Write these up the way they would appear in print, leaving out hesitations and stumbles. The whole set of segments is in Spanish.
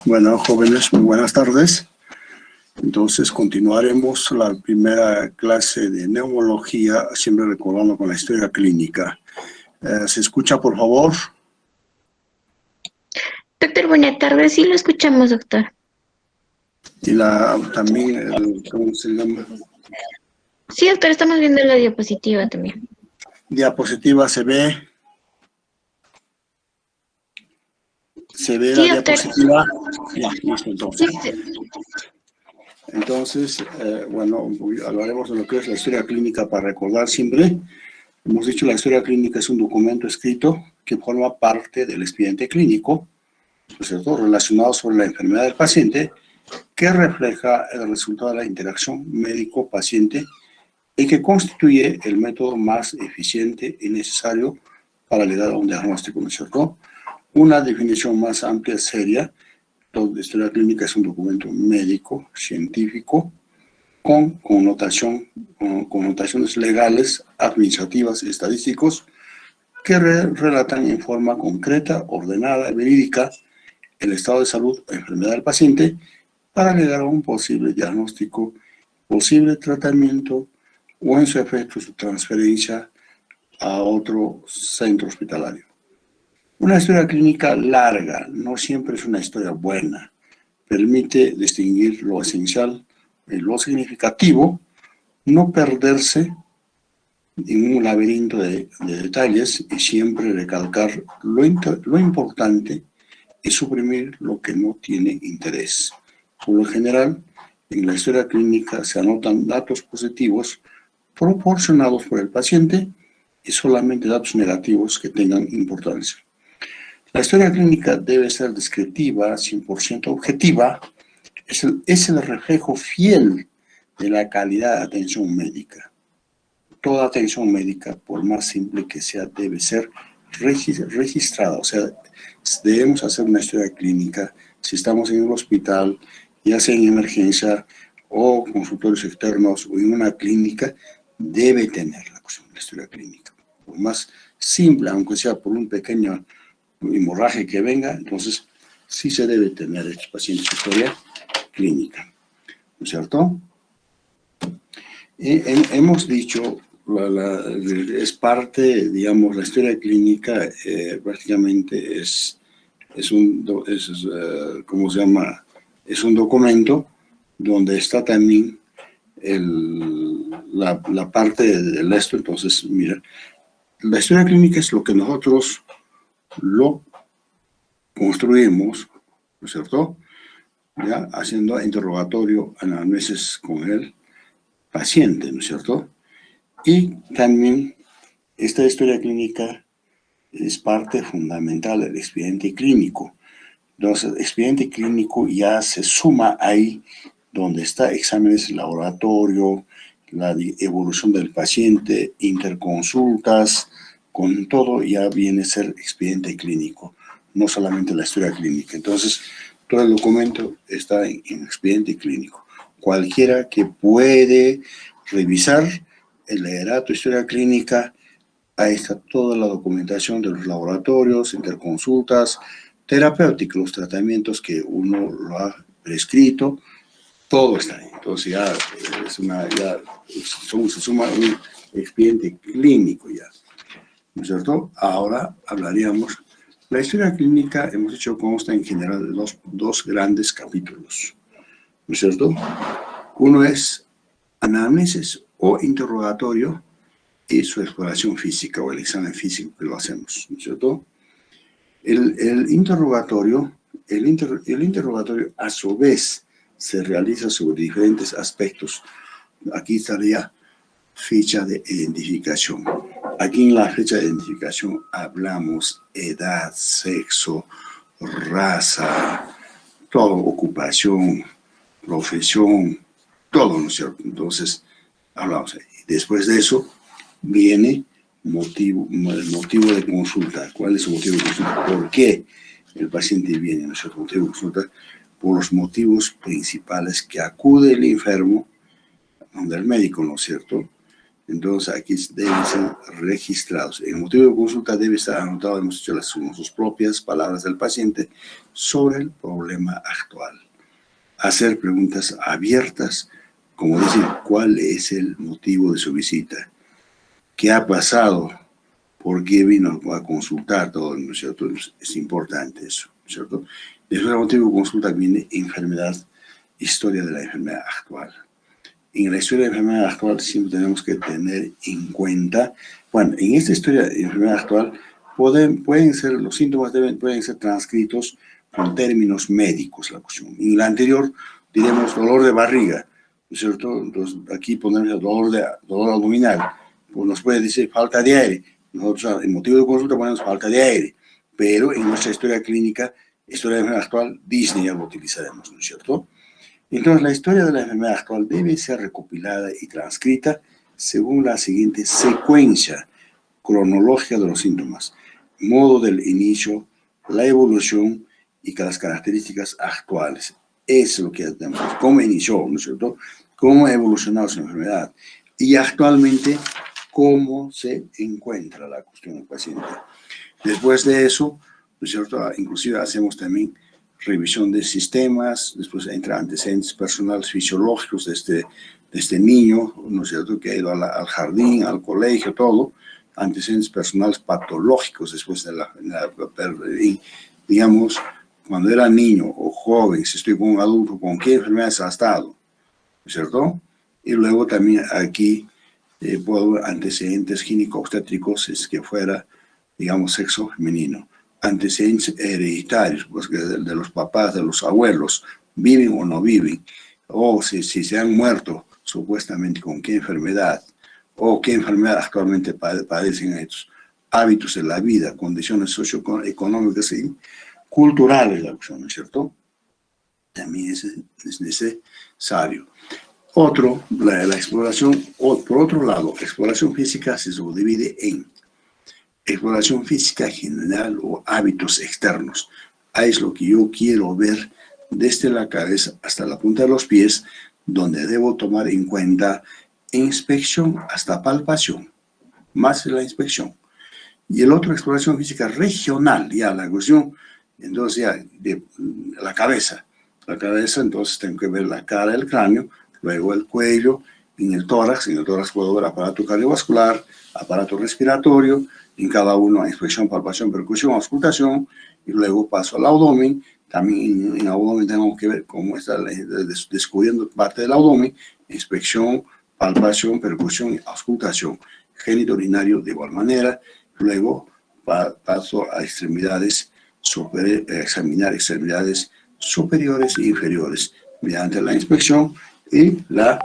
Bueno, jóvenes, muy buenas tardes. Entonces, continuaremos la primera clase de neumología, siempre recordando con la historia clínica. ¿Se escucha, por favor? Doctor, buenas tardes. Sí, lo escuchamos, doctor. Y también, ¿cómo se llama? Sí, doctor, estamos viendo la diapositiva también. Diapositiva se ve. ¿Se ve Sí, la doctor. diapositiva? Ya, listo, entonces. Sí. Entonces, bueno, hablaremos de lo que es la historia clínica para recordar siempre. Hemos dicho que la historia clínica es un documento escrito que forma parte del expediente clínico, ¿no es cierto?, relacionado sobre la enfermedad del paciente, que refleja el resultado de la interacción médico-paciente y que constituye el método más eficiente y necesario para llegar a un diagnóstico, ¿no es cierto? Una definición más amplia seria: la historia clínica es un documento médico, científico, con connotaciones legales, administrativas y estadísticos que relatan en forma concreta, ordenada y verídica el estado de salud o enfermedad del paciente para llegar a un posible diagnóstico, posible tratamiento o, en su efecto, su transferencia a otro centro hospitalario. Una historia clínica larga no siempre es una historia buena. Permite distinguir lo esencial y lo significativo, no perderse en un laberinto de detalles y siempre recalcar lo importante y suprimir lo que no tiene interés. Por lo general, en la historia clínica se anotan datos positivos proporcionados por el paciente y solamente datos negativos que tengan importancia. La historia clínica debe ser descriptiva, 100% objetiva, es el reflejo fiel de la calidad de atención médica. Toda atención médica, por más simple que sea, debe ser registrada. O sea, debemos hacer una historia clínica si estamos en un hospital, ya sea en emergencia o consultorios externos o en una clínica, debe tener la historia clínica. Por más simple, aunque sea por un pequeño hemorragia que venga, entonces sí se debe tener estos pacientes historia clínica, ¿no es cierto? Hemos dicho, es parte, digamos, la historia clínica prácticamente ¿cómo se llama? Es un documento donde está también la parte del esto. Entonces, mira, la historia clínica es lo que nosotros lo construimos, ¿no es cierto?, ¿ya?, haciendo interrogatorio, anamnesis con el paciente, ¿no es cierto? Y también esta historia clínica es parte fundamental del expediente clínico. Entonces, el expediente clínico ya se suma ahí donde está exámenes de laboratorio, la evolución del paciente, interconsultas, con todo ya viene a ser expediente clínico, no solamente la historia clínica. Entonces, todo el documento está en expediente clínico. Cualquiera que puede revisar, leerá tu historia clínica, ahí está toda la documentación de los laboratorios, interconsultas, terapéuticos, los tratamientos que uno lo ha prescrito, todo está ahí. Entonces ya, se suma un expediente clínico ya, ¿no es cierto? Ahora hablaríamos. La historia clínica, hemos dicho, consta en general de dos grandes capítulos, ¿no es cierto? Uno es anamnesis o interrogatorio y su exploración física o el examen físico que lo hacemos, ¿no es cierto? El interrogatorio a su vez se realiza sobre diferentes aspectos. Aquí estaría fecha de identificación. Aquí en la fecha de identificación hablamos edad, sexo, raza, todo, ocupación, profesión, todo, ¿no es cierto? Entonces, hablamos ahí. Después de eso viene el motivo de consulta. ¿Cuál es el motivo de consulta? ¿Por qué el paciente viene? ¿No es cierto? Motivo de consulta por los motivos principales que acude el enfermo donde el médico, ¿no es cierto? Entonces aquí deben ser registrados. El motivo de consulta debe estar anotado, hemos dicho sus propias palabras del paciente sobre el problema actual. Hacer preguntas abiertas, como decir, ¿cuál es el motivo de su visita? ¿Qué ha pasado? ¿Por qué vino a consultar? Todo, ¿no es cierto? Es importante eso, ¿no es cierto? Después el motivo de consulta viene enfermedad, historia de la enfermedad actual. En la historia de la enfermedad actual siempre tenemos que tener en cuenta, bueno, en esta historia de enfermedad actual pueden ser, los síntomas pueden ser transcritos con términos médicos, la cuestión. En la anterior diremos dolor de barriga, ¿no es cierto? Entonces aquí ponemos dolor abdominal, pues nos puede decir falta de aire. Nosotros en motivo de consulta ponemos falta de aire, pero en nuestra historia clínica, historia de enfermedad actual, Disney ya lo utilizaremos, ¿no es cierto? Entonces, la historia de la enfermedad actual debe ser recopilada y transcrita según la siguiente secuencia cronológica de los síntomas, modo del inicio, la evolución y las características actuales. Eso es lo que tenemos. ¿Cómo inició, no es cierto? ¿Cómo ha evolucionado su enfermedad? Y actualmente, ¿cómo se encuentra la cuestión del paciente? Después de eso, ¿no es cierto? Inclusive hacemos también revisión de sistemas, después entra antecedentes personales fisiológicos de este niño, ¿no es cierto?, que ha ido al jardín, al colegio, todo, antecedentes personales patológicos después digamos, cuando era niño o joven, si estoy con un adulto, ¿con qué enfermedades ha estado?, ¿no es cierto? Y luego también aquí puedo antecedentes gineco-obstétricos, si es que fuera, digamos, sexo femenino. Antecedentes hereditarios, pues de los papás, de los abuelos, viven o no viven, o si se han muerto, supuestamente con qué enfermedad, o qué enfermedad actualmente padecen estos, hábitos de la vida, condiciones socioeconómicas y culturales, ¿no es cierto? También es necesario. La exploración, por otro lado, exploración física se subdivide en exploración física general o hábitos externos. Ahí es lo que yo quiero ver desde la cabeza hasta la punta de los pies, donde debo tomar en cuenta inspección hasta palpación, más la inspección. Y el otro, exploración física regional, ya la cuestión, entonces ya de la cabeza. La cabeza, entonces tengo que ver la cara, el cráneo, luego el cuello, en el tórax puedo ver aparato cardiovascular, aparato respiratorio, en cada uno inspección, palpación, percusión, auscultación, y luego paso al abdomen. También en el abdomen tengo que ver cómo está descubriendo parte del abdomen, inspección, palpación, percusión y auscultación. Génito urinario de igual manera. Luego paso a extremidades, examinar extremidades superiores e inferiores mediante la inspección y la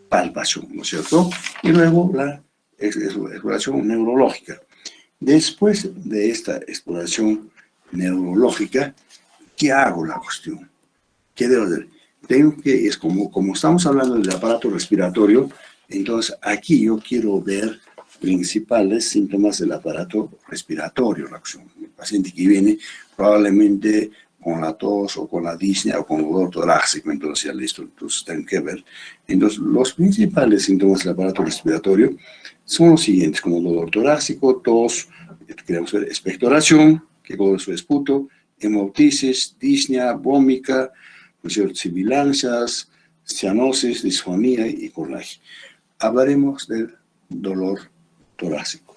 palpación, ¿no es cierto? Y luego la exploración neurológica. Después de esta exploración neurológica, ¿qué hago la cuestión? ¿Qué debo hacer? Es como estamos hablando del aparato respiratorio, entonces aquí yo quiero ver principales síntomas del aparato respiratorio, la acción. El paciente que viene probablemente con la tos o con la disnea o con dolor torácico, entonces ya listo, entonces tengo que ver. Entonces los principales síntomas del aparato respiratorio son los siguientes, como dolor torácico, tos, queremos ver expectoración, que todo eso es puto, hemoptisis, disnea, vómica, sibilancias, cianosis, disfonía y coraje. Hablaremos del dolor torácico.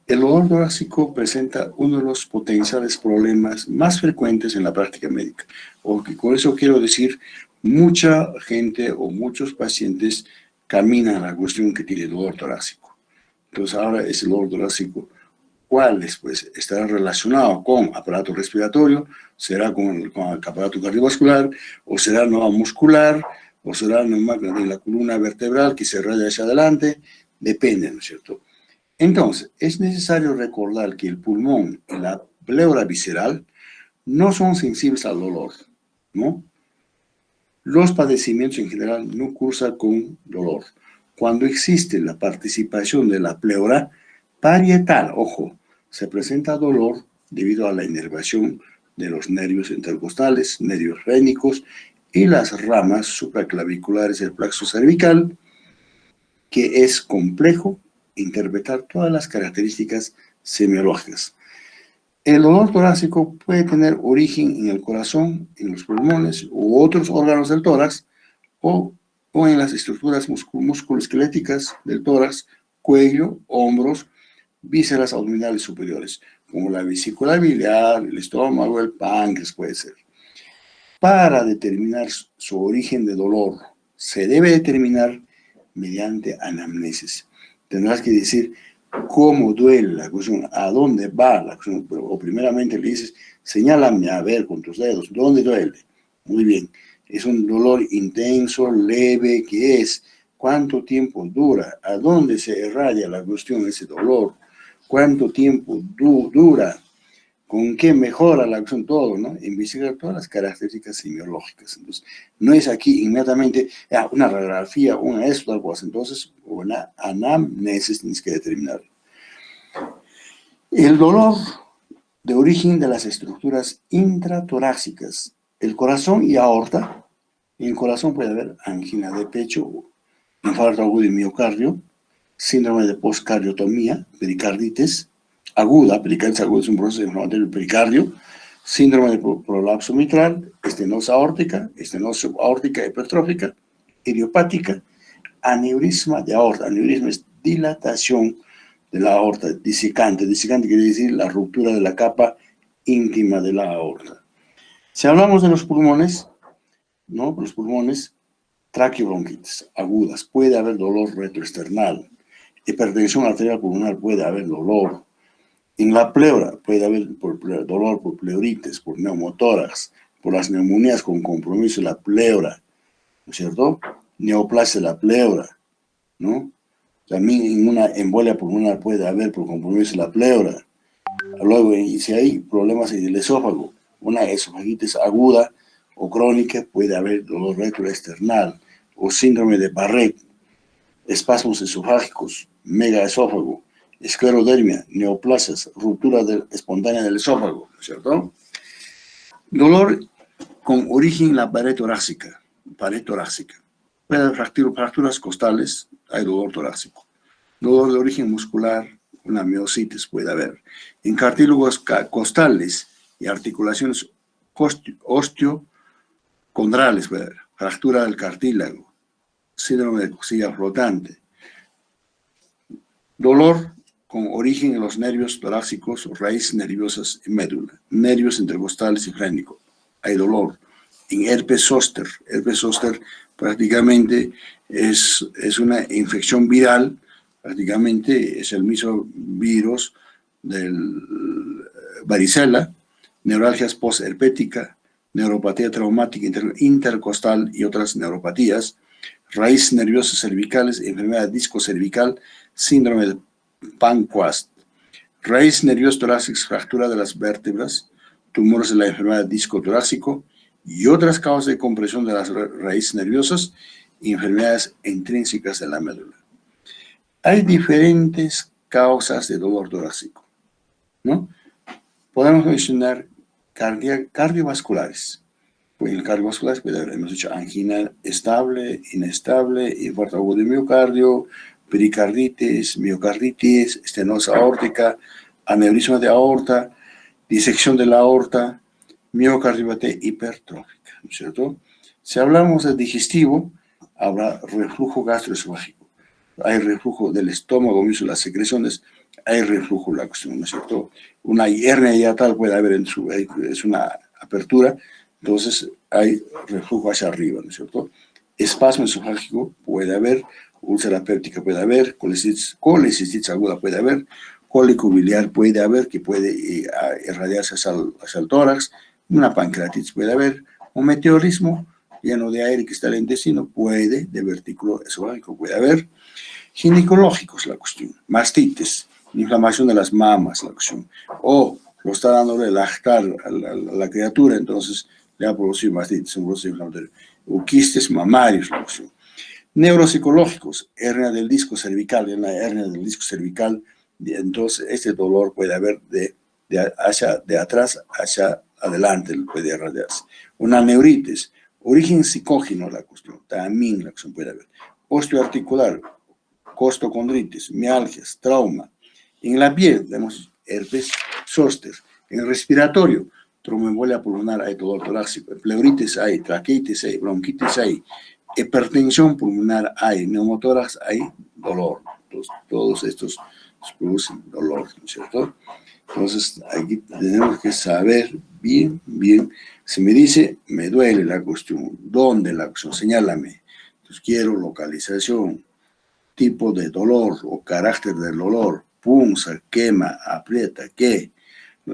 El dolor torácico presenta uno de los potenciales problemas más frecuentes en la práctica médica. Con eso quiero decir, mucha gente o muchos pacientes caminan a la cuestión que tiene dolor torácico. Entonces ahora ese dolor torácico, ¿cuál es? Pues estará relacionado con aparato respiratorio, será con el aparato cardiovascular, o será neuromuscular, o será en la columna vertebral que se raya hacia adelante, depende, ¿no es cierto? Entonces, es necesario recordar que el pulmón y la pleura visceral no son sensibles al dolor, ¿no? Los padecimientos en general no cursan con dolor. Cuando existe la participación de la pleura parietal, ojo, se presenta dolor debido a la inervación de los nervios intercostales, nervios rénicos y las ramas supraclaviculares del plexo cervical, que es complejo interpretar todas las características semiológicas. El dolor torácico puede tener origen en el corazón, en los pulmones u otros órganos del tórax o en las estructuras musculoesqueléticas del tórax, cuello, hombros, vísceras abdominales superiores, como la vesícula biliar, el estómago, el páncreas puede ser. Para determinar su origen de dolor, se debe determinar mediante anamnesis. Tendrás que decir cómo duele la cuestión, a dónde va la cuestión, o primeramente le dices, señálame a ver con tus dedos, ¿dónde duele? Muy bien, es un dolor intenso, leve, ¿qué es? ¿Cuánto tiempo dura? ¿A dónde se irradia la cuestión, ese dolor? ¿Cuánto tiempo dura? ¿Con qué mejora la acción? Todo, ¿no? Investigar todas las características semiológicas. Entonces, no es aquí inmediatamente una radiografía, una esto, tal cosa. Entonces, una anamnesis tienes que determinar. El dolor de origen de las estructuras intratorácicas, el corazón y aorta. En el corazón puede haber angina de pecho, infarto agudo de miocardio, síndrome de postcardiotomía, pericarditis aguda, pericarditis aguda es un proceso inflamatorio del pericardio, síndrome de prolapso mitral, estenosis aórtica hipertrófica, idiopática, aneurisma de aorta. Aneurisma es dilatación de la aorta, disecante. Disecante quiere decir la ruptura de la capa íntima de la aorta. Si hablamos de los pulmones, ¿no? Los pulmones, traqueobronquitis agudas, puede haber dolor retroesternal, hipertensión arterial pulmonar, puede haber dolor. En la pleura puede haber dolor por pleuritis, por neumotórax, por las neumonías con compromiso de la pleura, ¿no es cierto? Neoplasia de la pleura, ¿no? También en una embolia pulmonar puede haber por compromiso de la pleura. Luego, y si hay problemas en el esófago, una esofagitis aguda o crónica, puede haber dolor retroesternal o síndrome de Barrett, espasmos esofágicos, megaesófago, esclerodermia, neoplasias, ruptura espontánea del esófago, ¿cierto? Dolor con origen en la pared torácica. Puede haber fracturas costales, hay dolor torácico. Dolor de origen muscular, una miositis puede haber. En cartílagos costales y articulaciones osteocondrales puede haber. Fractura del cartílago, síndrome de costilla flotante. Dolor con origen en los nervios torácicos, raíces nerviosas y médula, nervios intercostales y frénicos. Hay dolor. En herpes zóster prácticamente es una infección viral, prácticamente es el mismo virus del varicela, neuralgias postherpética, neuropatía traumática intercostal y otras neuropatías, raíces nerviosas cervicales, enfermedad discocervical, síndrome de Panquast, raíces nerviosas torácicas, fractura de las vértebras, tumores de la enfermedad disco torácico y otras causas de compresión de las raíces nerviosas y enfermedades intrínsecas de la médula. Hay diferentes causas de dolor torácico, ¿no? Podemos mencionar cardiovasculares. En el cardiovascular hemos dicho angina estable, inestable, infarto agudo de miocardio, pericarditis, miocarditis, estenosis aórtica, aneurisma de aorta, disección de la aorta, miocardiopatía hipertrófica, ¿no es cierto? Si hablamos de digestivo, habrá reflujo gastroesofágico. Hay reflujo del estómago, mismo las secreciones, hay reflujo, la cuestión, ¿no es cierto? Una hernia hiatal puede haber es una apertura, entonces hay reflujo hacia arriba, ¿no es cierto? Espasmo esofágico puede haber, úlcera péptica puede haber, colecistitis aguda puede haber, cólico biliar puede haber, que puede irradiarse hacia el tórax, una pancreatitis puede haber, un meteorismo lleno de aire que está en el intestino, puede, de vertículo esofágico puede haber, ginecológicos la cuestión, mastitis, inflamación de las mamas la cuestión, o lo está dando de lactar a la criatura, entonces le va a producir mastitis, un proceso inflamatorio, o quistes mamarios la cuestión. Neuropsicológicos, hernia del disco cervical, en la hernia del disco cervical, entonces este dolor puede haber de atrás hacia adelante, puede irradiarse. Una neuritis, origen psicógeno la cuestión, también la cuestión puede haber. Osteoarticular, costocondritis, mialgias, trauma. En la piel tenemos herpes zóster. En el respiratorio, tromboembolia pulmonar, hay dolor torácico, pleuritis hay, traqueitis hay, bronquitis hay, hipertensión pulmonar hay, neumotórax hay, dolor. Entonces, todos estos producen dolor, ¿no es cierto? Entonces, aquí tenemos que saber bien, si me dice, me duele la cuestión, ¿dónde la cuestión? Señálame. Entonces, quiero localización, tipo de dolor o carácter del dolor, punza, quema, aprieta, ¿qué?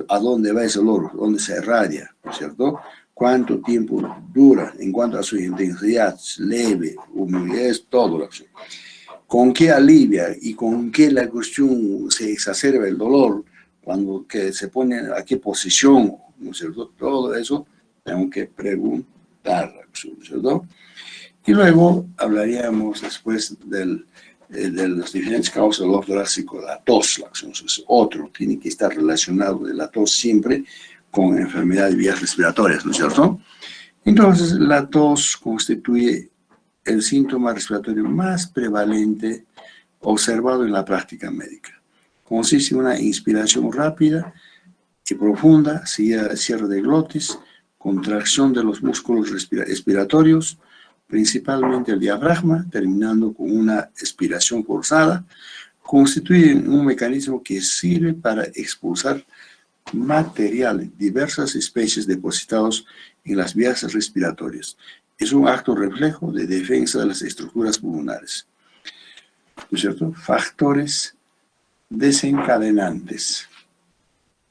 ¿A dónde va ese olor? ¿Dónde se irradia? ¿No es cierto? ¿Cuánto tiempo dura? En cuanto a su intensidad, leve, humedad, todo la cuestión. ¿Con qué alivia y con qué la cuestión se exacerba el dolor? Cuando que se pone a qué posición, ¿no es cierto? Todo eso tengo que preguntar, ¿no es cierto? Y luego hablaríamos después de las diferentes causas del dolor torácico, la tos, la acción es otro, tiene que estar relacionado de la tos siempre con enfermedades de vías respiratorias, ¿no es cierto? Entonces, la tos constituye el síntoma respiratorio más prevalente observado en la práctica médica. Consiste en una inspiración rápida y profunda, seguida de cierre de glotis, contracción de los músculos respiratorios, principalmente el diafragma, terminando con una expiración forzada, constituyen un mecanismo que sirve para expulsar materiales, diversas especies depositados en las vías respiratorias. Es un acto reflejo de defensa de las estructuras pulmonares. ¿No es cierto? Factores desencadenantes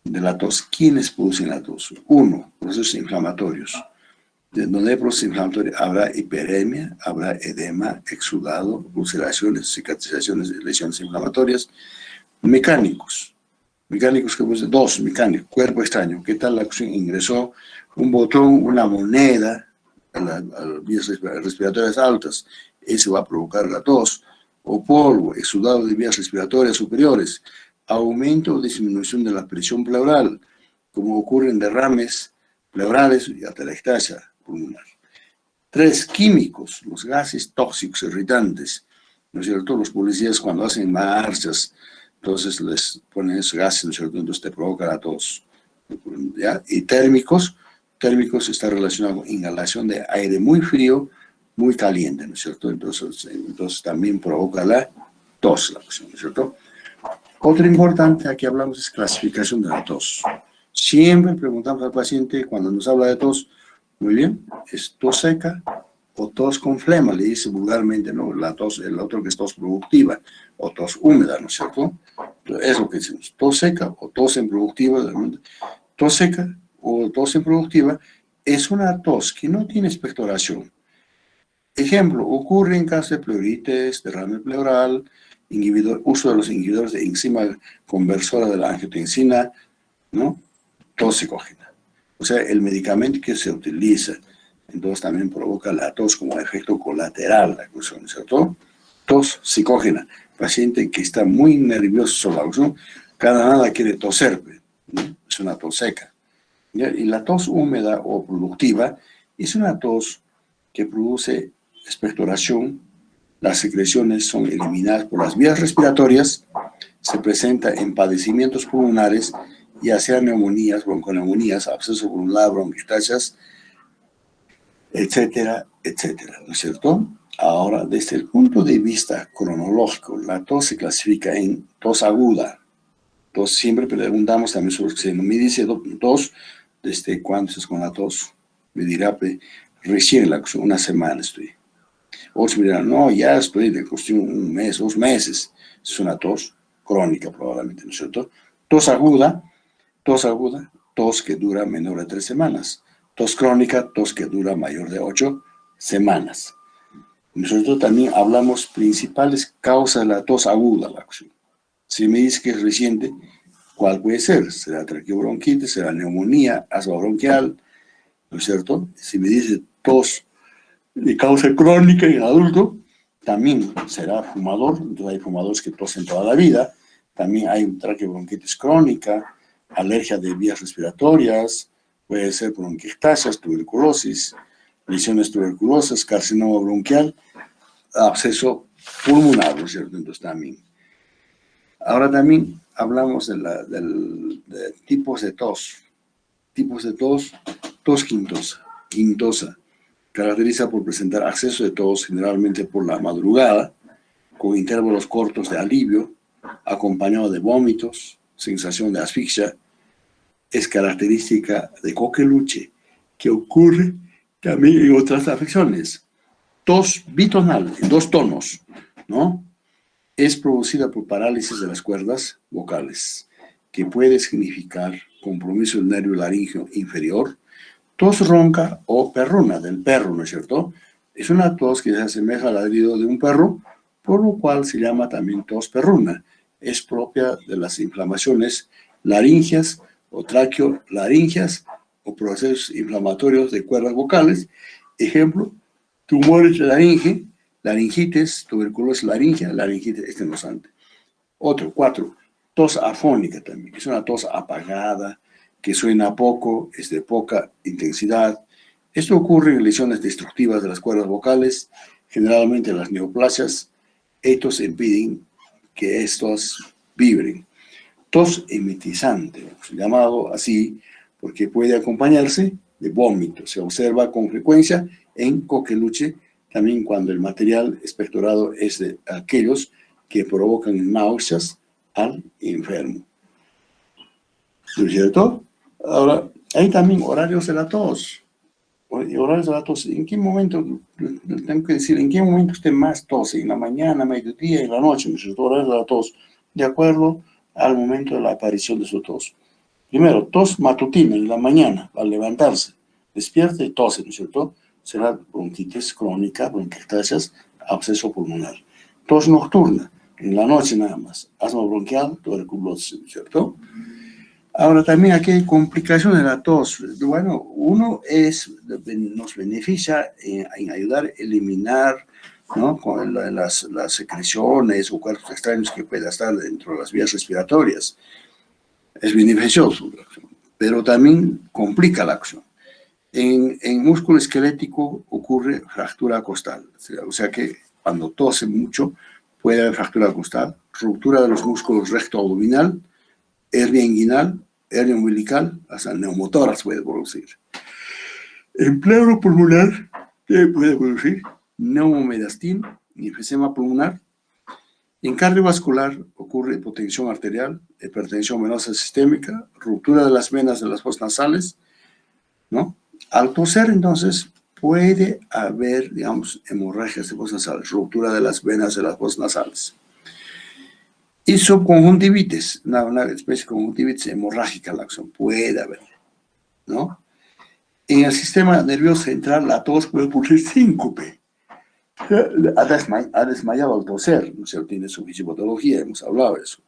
de la tos. ¿Quiénes producen la tos? Uno, procesos inflamatorios. Donde hay procesos inflamatorios habrá hiperemia, habrá edema, exudado, ulceraciones, cicatrizaciones, lesiones inflamatorias. Mecánicos que producen, dos mecánicos, cuerpo extraño. ¿Qué tal la acción? Ingresó un botón, una moneda a las vías respiratorias altas? Eso va a provocar la tos. O polvo, exudado de vías respiratorias superiores, aumento o disminución de la presión pleural, como ocurre en derrames pleurales y atelectasia pulmonar. Tres, químicos, los gases tóxicos, irritantes, ¿no es cierto? Los policías cuando hacen marchas, entonces les ponen esos gases, ¿no es cierto? Entonces te provoca la tos. ¿Ya? Y térmicos está relacionado con inhalación de aire muy frío, muy caliente, ¿no es cierto? Entonces también provoca la tos, ¿no es cierto? Otro importante, aquí hablamos, es clasificación de la tos. Siempre preguntamos al paciente cuando nos habla de tos, muy bien, ¿es tos seca o tos con flema? Le dice vulgarmente, ¿no? La tos, el otro que es tos productiva o tos húmeda, ¿no es cierto? Entonces, es lo que decimos, tos seca o tos improductiva. Tos seca o tos improductiva es una tos que no tiene expectoración. Ejemplo, ocurre en caso de pleuritis, derrame pleural, uso de los inhibidores de enzima conversora de la angiotensina, ¿no? Tos psicógena. O sea, el medicamento que se utiliza, entonces también provoca la tos como efecto colateral, la cuestión, ¿no es cierto? Tos psicógena. Paciente que está muy nervioso sobre la cuestión, cada nada quiere toser, ¿no? Es una tos seca. ¿Ya? Y la tos húmeda o productiva es una tos que produce expectoración, las secreciones son eliminadas por las vías respiratorias, se presenta en padecimientos pulmonares, ya sean neumonías, bronconeumonías, absceso pulmonar, bronquiectasias, etcétera, etcétera, ¿no es cierto? Ahora, desde el punto de vista cronológico, la tos se clasifica en tos aguda. Tos, siempre preguntamos también sobre si me dice tos, ¿desde cuándo estás con la tos? Me dirá, recién una semana estoy. Otros me dirán, no, ya estoy de cuestión un mes, 2 meses. Es una tos crónica probablemente, ¿no es cierto? Tos aguda, tos que dura menor de 3 semanas. Tos crónica, tos que dura mayor de 8 semanas. Nosotros también hablamos principales causas de la tos aguda. Si me dice que es reciente, ¿cuál puede ser? ¿Será traqueobronquitis? ¿Será neumonía? ¿Asma bronquial? ¿No es cierto? Si me dice tos de causa crónica en adulto, también será fumador. Entonces hay fumadores que tosen toda la vida. También hay traqueobronquitis crónica, alergia de vías respiratorias, puede ser bronquiectasias, tuberculosis, lesiones tuberculosas, carcinoma bronquial, absceso pulmonar, ¿no es cierto? Entonces también. Ahora también hablamos de tipos de tos. Tipos de tos, tos quintosa. Caracteriza por presentar acceso de tos generalmente por la madrugada, con intervalos cortos de alivio, acompañado de vómitos, sensación de asfixia. Es característica de coqueluche, que ocurre también en otras afecciones. Tos bitonal, en 2 tonos, ¿no? Es producida por parálisis de las cuerdas vocales, que puede significar compromiso del nervio laríngeo inferior, tos ronca o perruna del perro, ¿no es cierto? Es una tos que se asemeja al ladrido de un perro, por lo cual se llama también tos perruna. Es propia de las inflamaciones laringias o traqueolaringias o procesos inflamatorios de cuerdas vocales. Ejemplo, tumores de laringe, laringitis, tuberculosis laringea, laringitis estenosante. Otro, 4, tos afónica también. Es una tos apagada, que suena poco, es de poca intensidad. Esto ocurre en lesiones destructivas de las cuerdas vocales, generalmente las neoplasias. Estos impiden que estos vibren. Tos emetizante, llamado así porque puede acompañarse de vómito. Se observa con frecuencia en coqueluche, también cuando el material expectorado es de aquellos que provocan náuseas al enfermo. ¿No es cierto? Ahora, hay también horarios de la tos. Horarios de la tos, ¿en qué momento, tengo que decir, en qué momento usted más tose? ¿En la mañana, mediodía, en la noche? ¿No es cierto? Horarios de la tos, de acuerdo al momento de la aparición de su tos. Primero, tos matutina, en la mañana, al levantarse. Despierta y tose, ¿no es cierto? Será bronquitis crónica, bronquiectasias, absceso pulmonar. Tos nocturna, en la noche nada más. Asma bronquial, tuberculosis, ¿no es cierto? Ahora también aquí hay complicaciones de la tos. Bueno, uno nos beneficia en ayudar a eliminar, ¿no?, con las secreciones o cuerpos extraños que pueda estar dentro de las vías respiratorias. Es beneficioso, pero también complica la acción. En músculo esquelético ocurre fractura costal, o sea que cuando tose mucho puede haber fractura costal, ruptura de los músculos recto abdominal, hernia inguinal, hernia umbilical, hasta el neumotórax puede producir. En pleuro pulmonar, ¿qué puede producir? Neumomedastina, enfisema pulmonar. En cardiovascular ocurre hipotensión arterial, hipertensión venosa sistémica, ruptura de las venas de las fosas nasales, ¿no? Al toser, entonces, puede haber, digamos, hemorragias de fosas nasales, ruptura de las venas de las fosas nasales. Y subconjuntivitis, una especie de conjuntivitis hemorrágica la acción, puede haber, ¿no? En el sistema nervioso central, la tos puede producir síncope. Ha desmayado al toser, ¿no es cierto? Tiene su fisiopatología, hemos hablado de eso.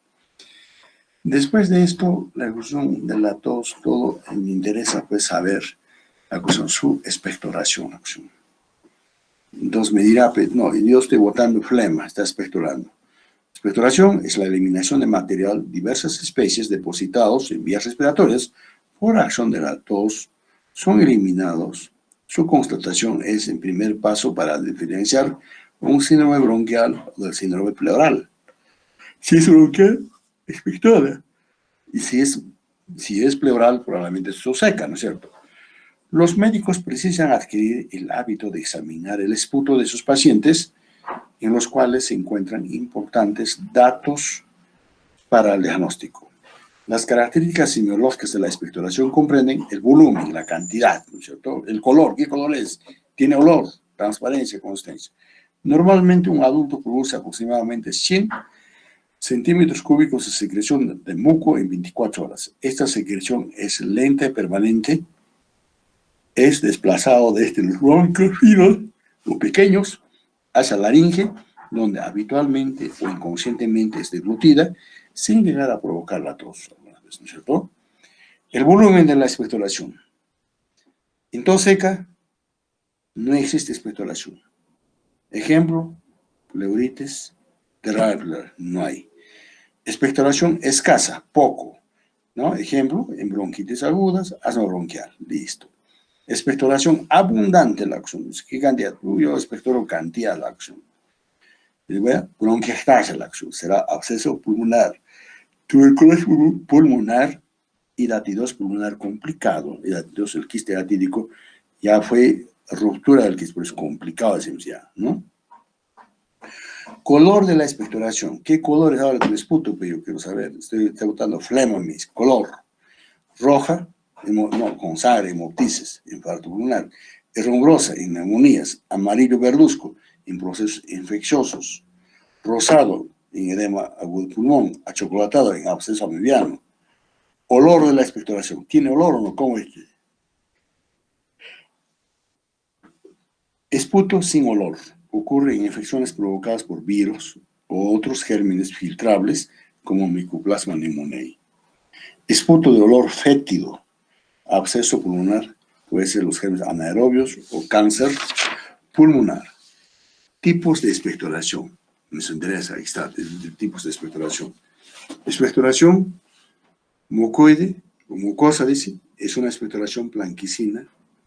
Después de esto, la cuestión de la tos, todo me interesa pues saber la cuestión, su expectoración. Entonces me dirá, pues, no, yo estoy botando flema, está expectorando. Expectoración es la eliminación de material de diversas especies depositados en vías respiratorias por acción de la tos. Son eliminados. Su constatación es el primer paso para diferenciar un síndrome bronquial del síndrome pleural. Si es bronquial, expectora. Y si es pleural, probablemente es seca, ¿no es cierto? Los médicos precisan adquirir el hábito de examinar el esputo de sus pacientes, en los cuales se encuentran importantes datos para el diagnóstico. Las características semiológicas de la expectoración comprenden el volumen, la cantidad, ¿no es cierto? El color, ¿qué color es? Tiene olor, transparencia, consistencia. Normalmente un adulto produce aproximadamente 100 centímetros cúbicos de secreción de muco en 24 horas. Esta secreción es lenta y permanente, es desplazado desde los bronquios finos o pequeños hacia la laringe, donde habitualmente o inconscientemente es deglutida, sin llegar a provocar la tos, ¿no es cierto? El volumen de la expectoración. En tos seca no existe expectoración. Ejemplo, pleuritis, derrame pleural, no hay. Expectoración escasa, poco, ¿no? Ejemplo, en bronquitis agudas, asma bronquial, listo. Expectoración abundante la acción. ¿Qué cantidad? Yo expectoro cantidad la acción. Bronquiectasia la acción, será absceso pulmonar, tuberculosis pulmonar y latidos pulmonar complicado. Y latidos, el quiste latídico ya fue ruptura del quiste, pero es complicado, decimos ya, ¿no? Color de la expectoración. ¿Qué color es ahora del esputo? Pues yo quiero saber. Estoy botando flema-mis. Color. Roja, no, con sangre, hemoptisis, infarto pulmonar. Es rumbrosa en neumonías. Amarillo verduzco en procesos infecciosos. Rosado en edema agudo del pulmón. Achocolatado en absceso amibiano. Olor de la expectoración. ¿Tiene olor o no? ¿Cómo es que? Esputo sin olor. Ocurre en infecciones provocadas por virus o otros gérmenes filtrables como Mycoplasma pneumoniae. Esputo de olor fétido, absceso pulmonar, puede ser los gérmenes anaerobios o cáncer pulmonar. Tipos de expectoración. Nos interesa, ahí está, tipos de expectoración. Expectoración mucoide, o mucosa, dice, es una expectoración blanquecina,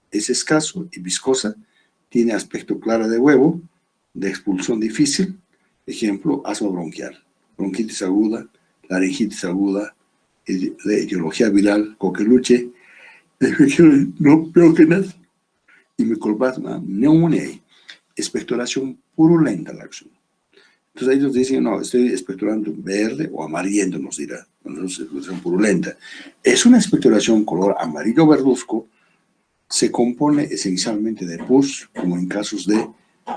es escaso y viscosa, tiene aspecto claro de huevo, de expulsión difícil, ejemplo, asma bronquial, bronquitis aguda, laringitis aguda, de etiología viral, coqueluche, de infecciones no peógenas y Mycoplasma pneumoniae, expectoración purulenta la acción. Entonces ellos dicen, no, estoy expectorando verde o amarillento, nos dirá, entonces expectoración purulenta. Es una expectoración color amarillo verduzco, se compone esencialmente de pus, como en casos de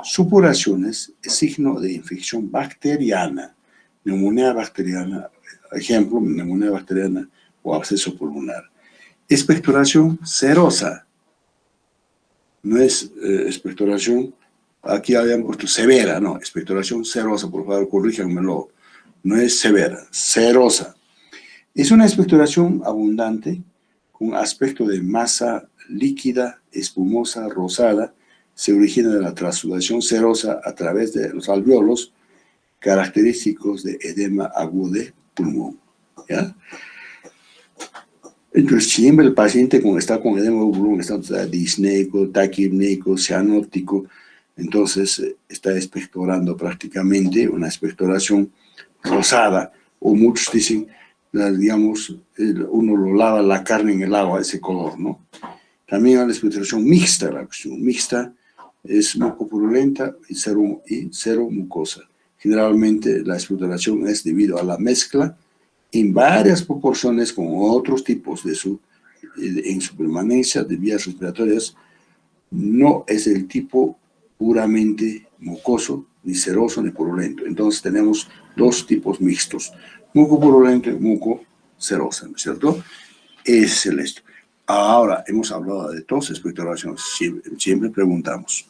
supuraciones, es signo de infección bacteriana, neumonía bacteriana, ejemplo, neumonía bacteriana o absceso pulmonar. Expectoración serosa, no es expectoración, aquí habían puesto severa, no, expectoración serosa, por favor, corríjanmelo, no es severa, serosa. Es una expectoración abundante, con aspecto de masa líquida, espumosa, rosada, se origina de la transudación serosa a través de los alvéolos, característicos de edema agudo de pulmón. ¿Ya? Entonces, siempre el paciente está con edema de pulmón, está disneico, taquipneico, cianóptico, entonces está expectorando prácticamente una expectoración rosada, o muchos dicen, digamos, uno lo lava la carne en el agua, ese color, ¿no? También hay la expectoración mixta, la acción mixta es mucopurulenta y cero mucosa. Generalmente la expectoración es debido a la mezcla en varias proporciones con otros tipos en su permanencia de vías respiratorias. No es el tipo puramente mucoso, ni seroso, ni purulento. Entonces tenemos dos tipos mixtos, mucopurulento y mucoserosa, ¿no es cierto? Es el esto. Ahora, hemos hablado de tos, expectoración, siempre preguntamos.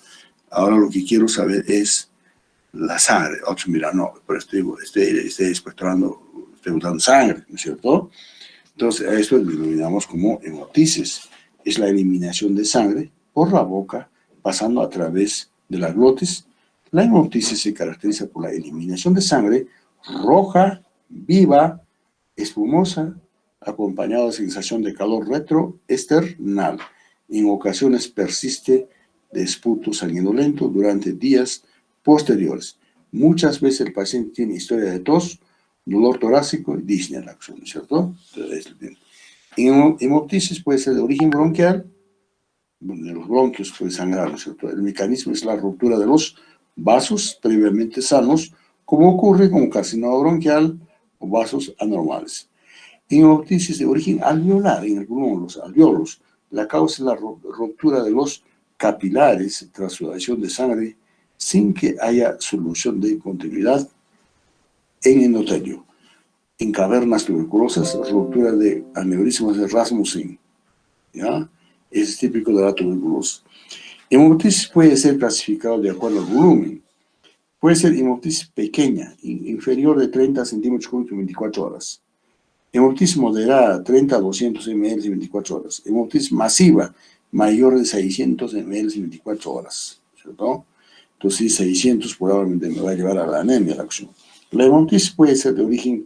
Ahora lo que quiero saber es la sangre. Otros miran, no, pero estoy expectorando, estoy botando sangre, ¿no es cierto? Entonces, a esto lo denominamos como hemoptisis. Es la eliminación de sangre por la boca, pasando a través de la glotis. La hemoptisis se caracteriza por la eliminación de sangre roja, viva, espumosa, acompañada de sensación de calor retroesternal. En ocasiones persiste de esputo sanguinolento durante días posteriores. Muchas veces el paciente tiene historia de tos, dolor torácico y disnea la acción, ¿no es cierto? Hemoptisis puede ser de origen bronquial, de los bronquios puede sangrar, ¿no es cierto? El mecanismo es la ruptura de los vasos previamente sanos, como ocurre con carcinoma bronquial o vasos anormales. Hemoptisis de origen alveolar en el pulmón, los alveolos. La causa es la ruptura de los capilares tras sudoración de sangre sin que haya solución de continuidad en endotelio. En cavernas tuberculosas, ruptura de aneurismas de Rasmussen, ¿ya? Es típico de la tuberculosis. Hemoptisis puede ser clasificado de acuerdo al volumen. Puede ser hemoptisis pequeña, inferior de 30 centímetros cúbicos en 24 horas. Hemoptisis moderada, 30 a 200 ml en 24 horas. Hemoptisis masiva, mayor de 600 ml en 24 horas, ¿cierto? Entonces, 600 probablemente me va a llevar a la anemia la acción. La hemoptisis puede ser de origen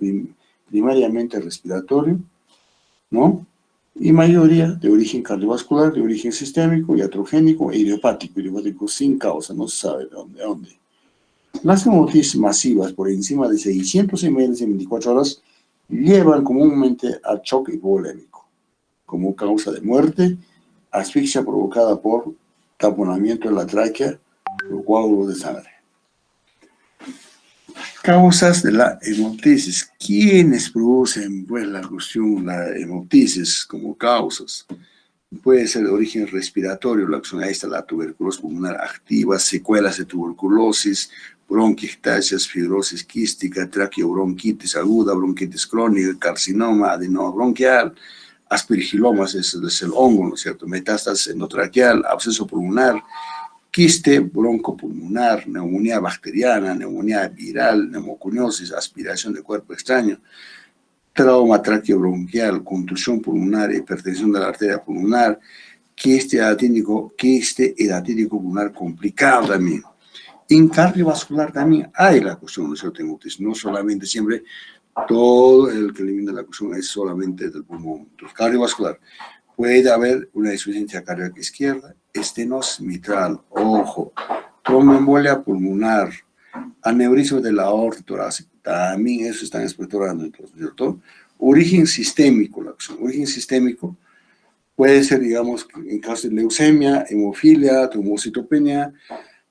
primariamente respiratorio, ¿no? Y mayoría de origen cardiovascular, de origen sistémico, iatrogénico e idiopático sin causa, no se sabe de dónde. Las hemoptisis masivas por encima de 600 ml en 24 horas llevan comúnmente al choque hipovolémico, como causa de muerte, asfixia provocada por taponamiento de la tráquea o coágulos de sangre. Causas de la hemoptisis. ¿Quiénes producen pues, la cuestión, la hemoptisis como causas? Puede ser de origen respiratorio, ahí está la tuberculosis pulmonar activa, secuelas de tuberculosis, bronquiectasias, fibrosis quística, traqueobronquitis aguda, bronquitis crónica, carcinoma, adenoma bronquial, aspergilomas, es el hongo, ¿no es cierto? Metástasis endotraqueal, absceso pulmonar, quiste broncopulmonar, neumonía bacteriana, neumonía viral, neumoconiosis, aspiración de cuerpo extraño, trauma traqueobronquial, contusión pulmonar, hipertensión de la arteria pulmonar, quiste edatídico pulmonar complicado también. En cardiovascular también hay la cuestión, ¿no es cierto? No solamente siempre todo el que elimina la cuestión es solamente del pulmón. Entonces, cardiovascular, puede haber una insuficiencia cardíaca izquierda, estenos mitral, ojo, tromboembolia pulmonar, aneurisma de la aorta torácica, también eso están explorando, entonces, ¿cierto? Origen sistémico, la cuestión, origen sistémico puede ser, digamos, en caso de leucemia, hemofilia, trombocitopenia,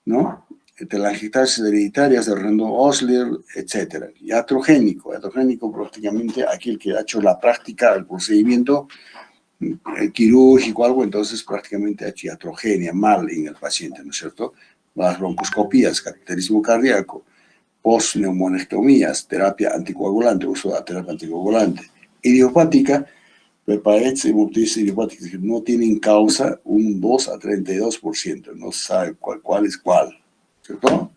¿no? Telangiectasias hereditarias de Rendo-Osler, etc. Iatrogénico prácticamente aquel que ha hecho la práctica, el procedimiento quirúrgico, algo, entonces prácticamente ha hecho iatrogenia mal en el paciente, ¿no es cierto? Las broncoscopías, cateterismo cardíaco, postneumonectomías, terapia anticoagulante, uso de terapia anticoagulante. Idiopática, para hemoptisis idiopática que no tienen causa, un 2 a 32%, no sabe cuál es cuál, ¿cierto?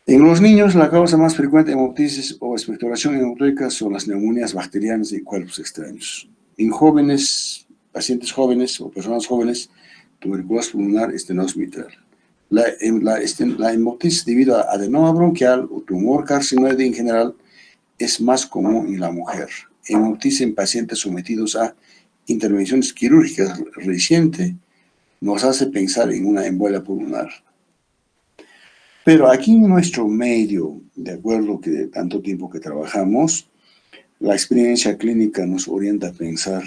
En los niños, la causa más frecuente de hemoptisis o expectoración hemoptírica son las neumonías bacterianas y cuerpos extraños. En jóvenes, pacientes jóvenes o personas jóvenes, tuberculosis pulmonar, estenosis mitral. La hemoptisis debido a adenoma bronquial o tumor carcinoide en general es más común en la mujer. Hemoptisis en pacientes sometidos a intervenciones quirúrgicas recientes nos hace pensar en una embolia pulmonar. Pero aquí en nuestro medio, de acuerdo que de tanto tiempo que trabajamos, la experiencia clínica nos orienta a pensar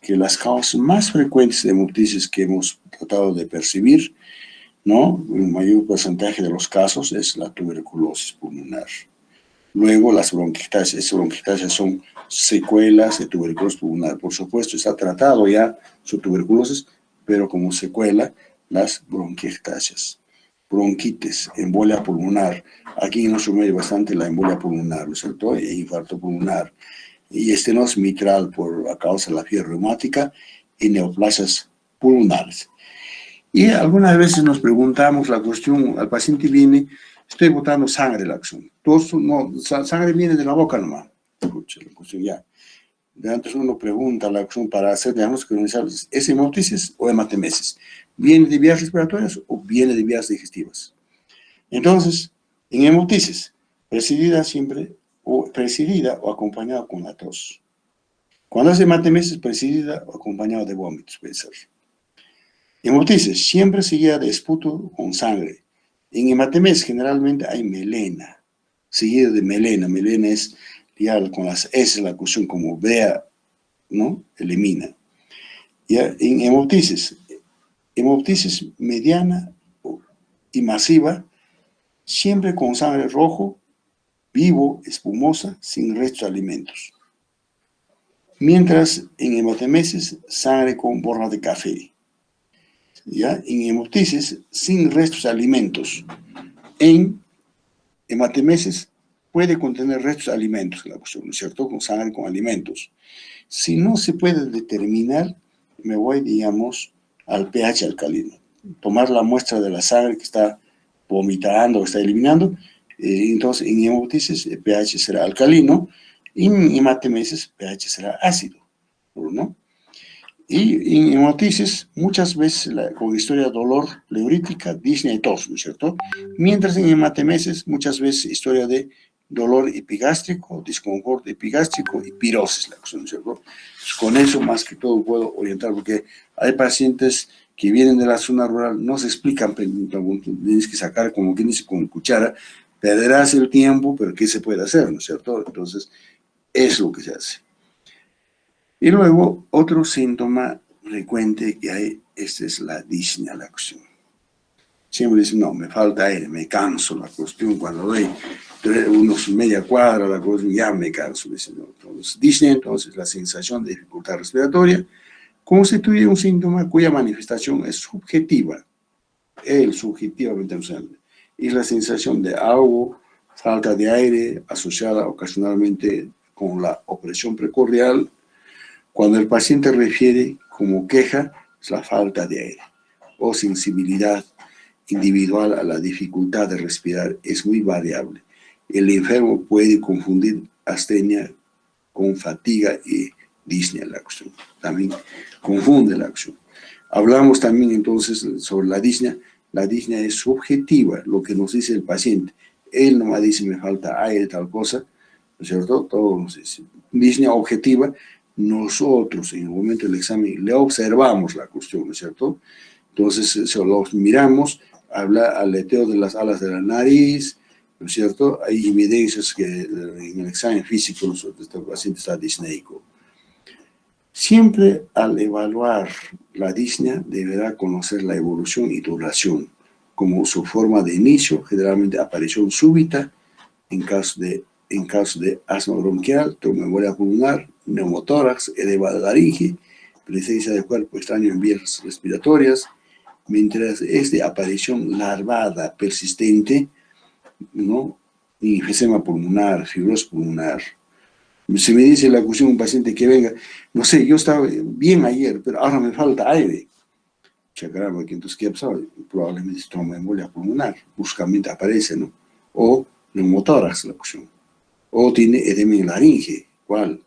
que las causas más frecuentes de hemoptisis que hemos tratado de percibir, ¿no? En mayor porcentaje de los casos es la tuberculosis pulmonar. Luego las bronquiectasias, esas bronquiectasias son secuelas de tuberculosis pulmonar. Por supuesto, está tratado ya su tuberculosis, pero como secuela las bronquiectasias. Bronquitis, embolia pulmonar. Aquí en nuestro medio bastante la embolia pulmonar, ¿no es cierto? E infarto pulmonar. Y estenosis mitral a causa de la fiebre reumática y neoplasias pulmonares. Y algunas veces nos preguntamos la cuestión, al paciente viene, estoy botando sangre la acción. No, sangre viene de la boca nomás. Escucha, la cuestión ya. De antes uno pregunta la acción para hacer diagnóstico inicial, ¿es hemoptisis o hematemesis? ¿Viene de vías respiratorias o viene de vías digestivas? Entonces, en hemoptisis, presidida o acompañada con la tos. Cuando es hematemesis, presidida o acompañada de vómitos, puede ser. Hemoptisis, siempre seguida de esputo con sangre. En hematemesis generalmente hay melena, seguida de melena. Melena es ya con las S la cuestión como vea, ¿no? Elimina. Ya, en hemoptisis mediana y masiva, siempre con sangre rojo, vivo, espumosa, sin restos de alimentos. Mientras en hematemesis, sangre con borra de café. ¿Ya? En hemoptisis, sin restos de alimentos. En hematemesis puede contener restos de alimentos, la cuestión, ¿no es cierto? Con sangre con alimentos. Si no se puede determinar, me voy, digamos, al pH alcalino. Tomar la muestra de la sangre que está vomitando o está eliminando, entonces en hemoptisis el pH será alcalino y en hematemesis pH será ácido, ¿no? Y en hemoptisis muchas veces con historia de dolor pleurítica, disnea y tos, ¿no es cierto? Mientras en hematemesis muchas veces historia de dolor epigástrico, disconfort epigástrico y pirosis, la cuestión, ¿no es cierto? Pues con eso más que todo puedo orientar, porque hay pacientes que vienen de la zona rural no se explican, tienes que sacar, como quien dice, con cuchara, perderás el tiempo, pero ¿qué se puede hacer, no es cierto? Entonces, es lo que se hace. Y luego, otro síntoma frecuente que hay, esta es la disnea, la cuestión. Siempre dicen, no, me falta aire, me canso, la cuestión, cuando doy unos media cuadra, la cuestión, ya me canso. Dicen, no. Entonces, disnea, entonces, la sensación de dificultad respiratoria, constituye un síntoma cuya manifestación es subjetiva, subjetivamente usando, y la sensación de ahogo, falta de aire, asociada ocasionalmente con la opresión precordial. Cuando el paciente refiere como queja, es la falta de aire, o sensibilidad individual a la dificultad de respirar es muy variable. El enfermo puede confundir astenia con fatiga y disnea, la cuestión. También confunde la acción. Hablamos también entonces sobre la disnea. La disnea es subjetiva, lo que nos dice el paciente. Él nomás dice, me falta aire, tal cosa, ¿no es cierto? Todo nos dice. Disnea objetiva, nosotros en el momento del examen le observamos la cuestión, ¿no es cierto? Entonces, lo miramos, habla aleteo de las alas de la nariz, ¿no es cierto? Hay evidencias que en el examen físico este paciente está disneico. Siempre al evaluar la disnea deberá conocer la evolución y duración, como su forma de inicio, generalmente aparición súbita, en caso de asma bronquial, tromboembolia pulmonar, neumotórax, edema de laringe, presencia de cuerpo extraño en vías respiratorias, mientras es de aparición larvada persistente, ¿no? Enfisema pulmonar, fibrosis pulmonar. Si me dice la cuestión un paciente que venga, no sé, yo estaba bien ayer, pero ahora me falta aire. Caramba, que entonces, ¿qué ha pasado? Probablemente es tromboembolia pulmonar, bruscamente aparece, ¿no? O neumotórax, la cuestión. O tiene edema en laringe, ¿cuál?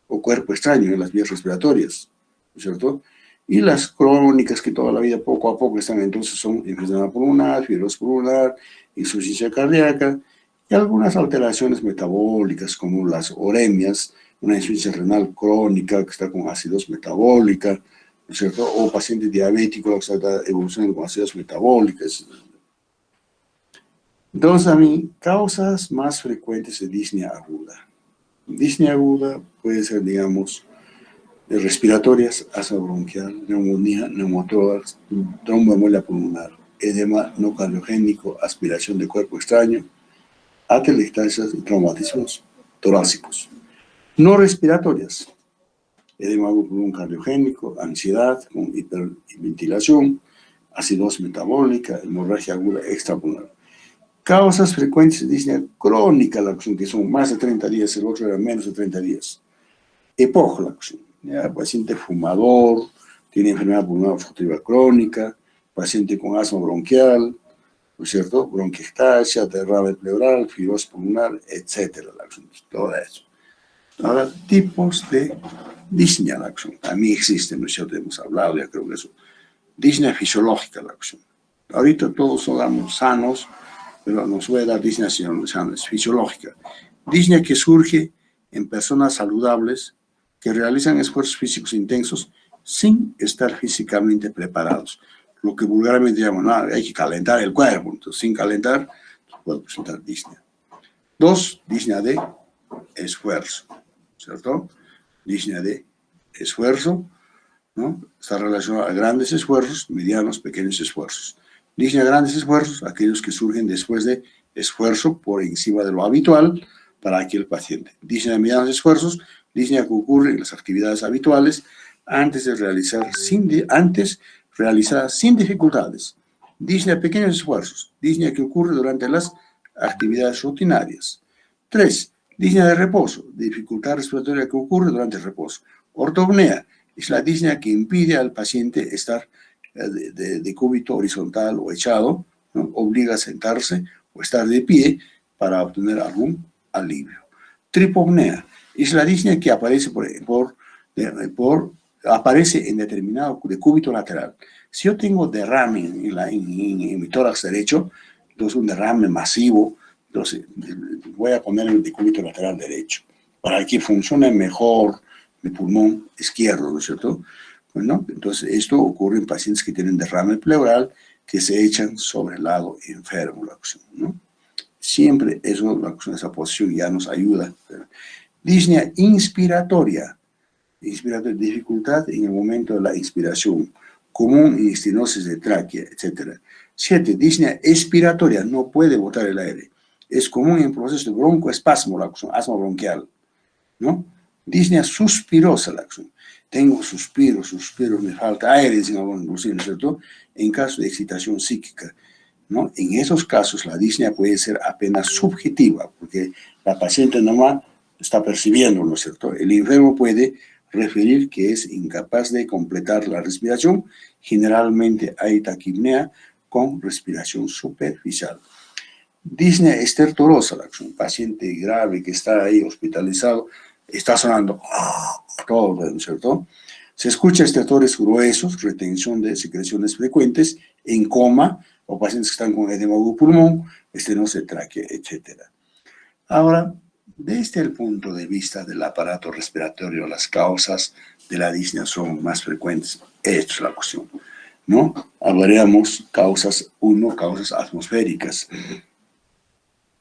O cuerpo extraño en las vías respiratorias, ¿no es cierto? Y las crónicas que toda la vida poco a poco están, entonces son enfisema pulmonar, fibrosis pulmonar, insuficiencia cardíaca, y algunas alteraciones metabólicas como las uremias, una insuficiencia renal crónica que está con acidosis metabólica, ¿no es cierto? O paciente diabético que está evolucionando con acidosis metabólicas. Entonces, a mí, causas más frecuentes de disnea aguda. Disnea aguda puede ser, digamos, respiratorias, asma bronquial, neumonía, neumotórax, tromboembolia pulmonar, edema no cardiogénico, aspiración de cuerpo extraño, atelectasias y traumatismos torácicos. No respiratorias, edema pulmón cardiogénico, ansiedad con hiperventilación, acidosis metabólica, hemorragia aguda extrapulmonar. Causas frecuentes de disnea crónica, la cuestión, que son más de 30 días, el otro era menos de 30 días. EPOG, la cuestión, ¿ya? Paciente fumador, tiene enfermedad pulmonar obstructiva crónica, paciente con asma bronquial, ¿no es cierto? Bronquiectasia, derrame pleural, fibrosis pulmonar, etcétera, la cuestión, todo eso. Ahora, tipos de disnea, la cuestión, también existen, ¿no es cierto? Hemos hablado, ya creo que eso. Disnea fisiológica, la cuestión. Ahorita todos somos sanos, pero nos puede dar disnea fisiológica. Disnea que surge en personas saludables que realizan esfuerzos físicos intensos sin estar físicamente preparados. Lo que vulgarmente llaman, hay que calentar el cuerpo. Entonces, sin calentar, puede presentar disnea. 2, disnea de esfuerzo, ¿cierto? Disnea de esfuerzo, ¿no? Está relacionado a grandes esfuerzos, medianos, pequeños esfuerzos. Disnea de grandes esfuerzos, aquellos que surgen después de esfuerzo por encima de lo habitual para aquel paciente. Disnea de medianos esfuerzos, disnea que ocurre en las actividades habituales antes realizadas sin dificultades. Disnea de pequeños esfuerzos, disnea que ocurre durante las actividades rutinarias. 3, disnea de reposo, dificultad respiratoria que ocurre durante el reposo. Ortopnea es la disnea que impide al paciente estar de cúbito horizontal o echado, ¿no? Obliga a sentarse o estar de pie para obtener algún alivio. Tripopnea es la disnea que aparece aparece en determinado decúbito lateral. Si yo tengo derrame en mi tórax derecho, entonces un derrame masivo, entonces voy a poner el decúbito lateral derecho para que funcione mejor mi pulmón izquierdo, ¿no es cierto? Bueno, entonces esto ocurre en pacientes que tienen derrame pleural que se echan sobre el lado enfermo, ¿no? Siempre eso, esa posición ya nos ayuda. Disnea inspiratoria. Inspiratoria, dificultad en el momento de la inspiración, común en estenosis de tráquea, etc. 7. Disnea expiratoria, no puede botar el aire. Es común en proceso de broncoespasmo, asma bronquial, ¿no? Disnea suspirosa, tengo suspiros, me falta aire, inclusive, ¿no es cierto? En caso de excitación psíquica, ¿no? En esos casos la disnea puede ser apenas subjetiva, porque la paciente nomás está percibiendo, ¿no es cierto? El enfermo puede referir que es incapaz de completar la respiración. Generalmente hay taquipnea con respiración superficial. Disnea estertorosa, un paciente grave que está ahí hospitalizado, está sonando todo, ¿no es cierto? Se escucha estertores gruesos, retención de secreciones frecuentes, en coma, o pacientes que están con edema de pulmón, estenosis de tráquea, etc. Ahora, desde el punto de vista del aparato respiratorio, las causas de la disnea son más frecuentes. Esta es la cuestión, ¿no? Hablaremos causas atmosféricas.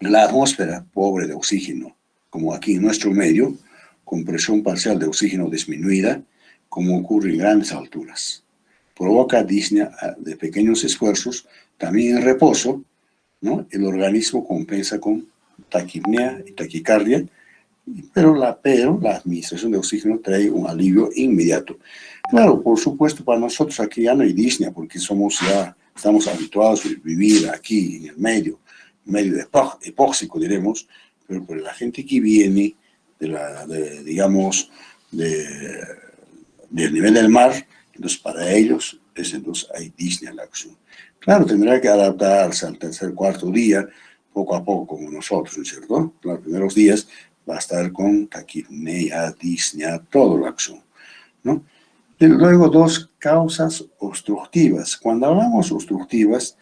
La atmósfera pobre de oxígeno, como aquí en nuestro medio, con presión parcial de oxígeno disminuida, como ocurre en grandes alturas. Provoca disnea de pequeños esfuerzos, también en reposo, ¿no? El organismo compensa con taquipnea y taquicardia, pero la administración de oxígeno trae un alivio inmediato. Claro, por supuesto, para nosotros aquí ya no hay disnea, porque estamos habituados a vivir aquí en el medio epóxico, diremos, pero para la gente que viene del nivel del mar, entonces para ellos entonces hay disnea en la acción. Claro, tendrá que adaptarse al tercer, cuarto día, poco a poco, como nosotros, ¿no es cierto? Los primeros días va a estar con taquipnea, disnea, toda la acción, ¿no? Y luego, dos causas obstructivas. Cuando hablamos obstructivas,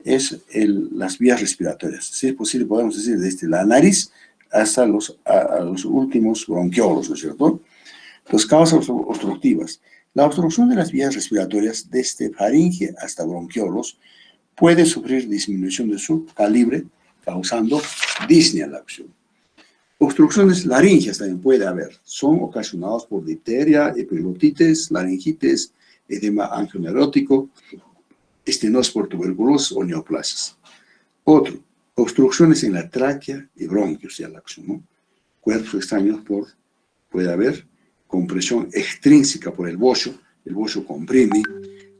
es las vías respiratorias. Si es posible, podemos decir desde la nariz hasta los últimos bronquiolos, ¿no es cierto? Las causas obstructivas. La obstrucción de las vías respiratorias desde faringe hasta bronquiolos puede sufrir disminución de su calibre, causando disnea la acción. Obstrucciones laringeas también puede haber. Son ocasionadas por difteria, epiglotitis, laringitis, edema angioneurótico, estenosis por tuberculosis o neoplasias. Otro, obstrucciones en la tráquea y bronquios de la acción, ¿no? Cuerpos extraños puede haber compresión extrínseca por el bocio comprime,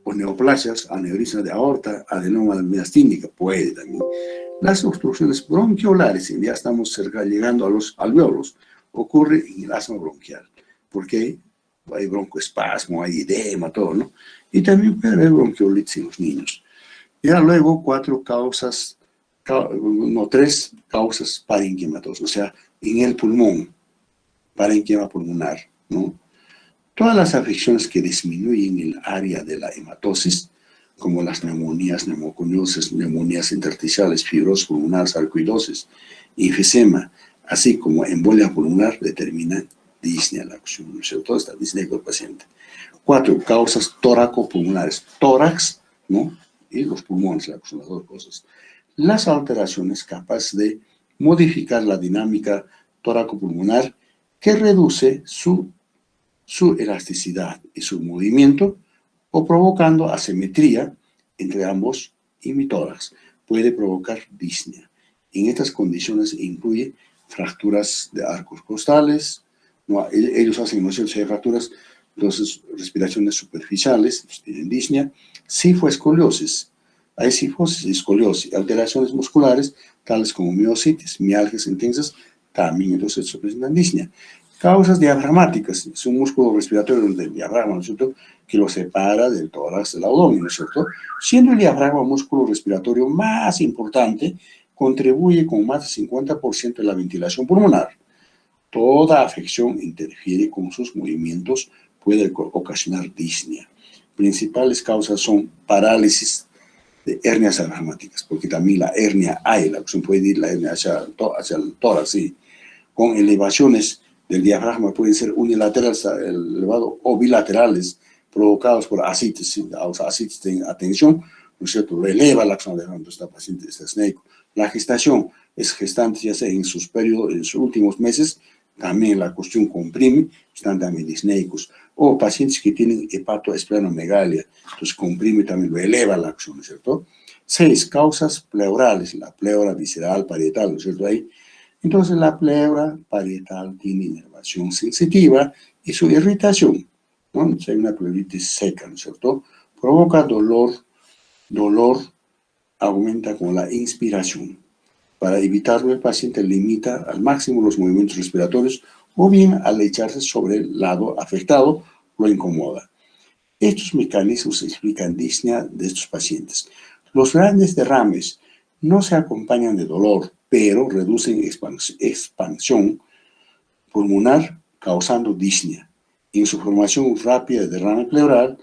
o neoplasias, aneurisma de aorta, adenoma miastínica, puede también. Las obstrucciones bronquiolares, ya estamos llegando a los alvéolos, ocurre en el asma bronquial, porque hay broncoespasmo, hay edema, todo, ¿no? Y también puede haber bronquiolitis en los niños. Ya luego, tres causas parenquimatosas, o sea, en el pulmón, parenquima pulmonar, ¿no? Todas las afecciones que disminuyen el área de la hematosis, como las neumonías, neumoconiosis, neumonías intersticiales, fibrosis pulmonar, sarcoidosis, enfisema, así como embolia pulmonar, determinan disnea la acción, ¿no es cierto? Toda esta disnea del paciente. 4. Causas tóraco-pulmonares, tórax, ¿no? Y los pulmones, son las dos cosas. Las alteraciones capaces de modificar la dinámica tóraco-pulmonar que reduce su elasticidad y su movimiento, o provocando asimetría entre ambos hemitórax. Puede provocar disnea. En estas condiciones incluye fracturas de arcos costales, ¿no? Ellos hacen nociones de fracturas, entonces respiraciones superficiales, tienen disnea, cifoescoliosis, hay cifosis y escoliosis, alteraciones musculares, tales como miositis, mialgias intensas, también entonces se presentan disnea. Causas diafragmáticas, es un músculo respiratorio del diafragma, ¿no es cierto?, que lo separa del tórax del abdomen, ¿no es cierto? Siendo el diafragma un músculo respiratorio más importante, contribuye con más del 50% de la ventilación pulmonar. Toda afección interfiere con sus movimientos, puede ocasionar disnea. Principales causas son parálisis de hernias diafragmáticas, porque también la hernia hay, la opción puede ir la hernia hacia el tórax, sí, con elevaciones del diafragma, pueden ser unilaterales elevado o bilaterales, provocados por ascites. Los ascites tienen atención, ¿no es cierto? Releva la acción de esta paciente, esta SNEICO. La gestación es gestante, ya sea en sus periodos, en sus últimos meses, también la cuestión comprime, están también disneicos. O pacientes que tienen hepatoesplenomegalia, entonces comprime también, lo eleva la acción, ¿no es cierto? 6. Causas pleurales, la pleura visceral parietal, ¿no es cierto? Ahí. Entonces la pleura parietal tiene inervación sensitiva y su irritación, ¿no? Si hay una pleuritis seca, ¿no es cierto? Provoca dolor aumenta con la inspiración. Para evitarlo, el paciente limita al máximo los movimientos respiratorios o bien al echarse sobre el lado afectado lo incomoda. Estos mecanismos explican disnea de estos pacientes. Los grandes derrames no se acompañan de dolor, pero reducen expansión pulmonar causando disnea. En su formación rápida de derrame pleural,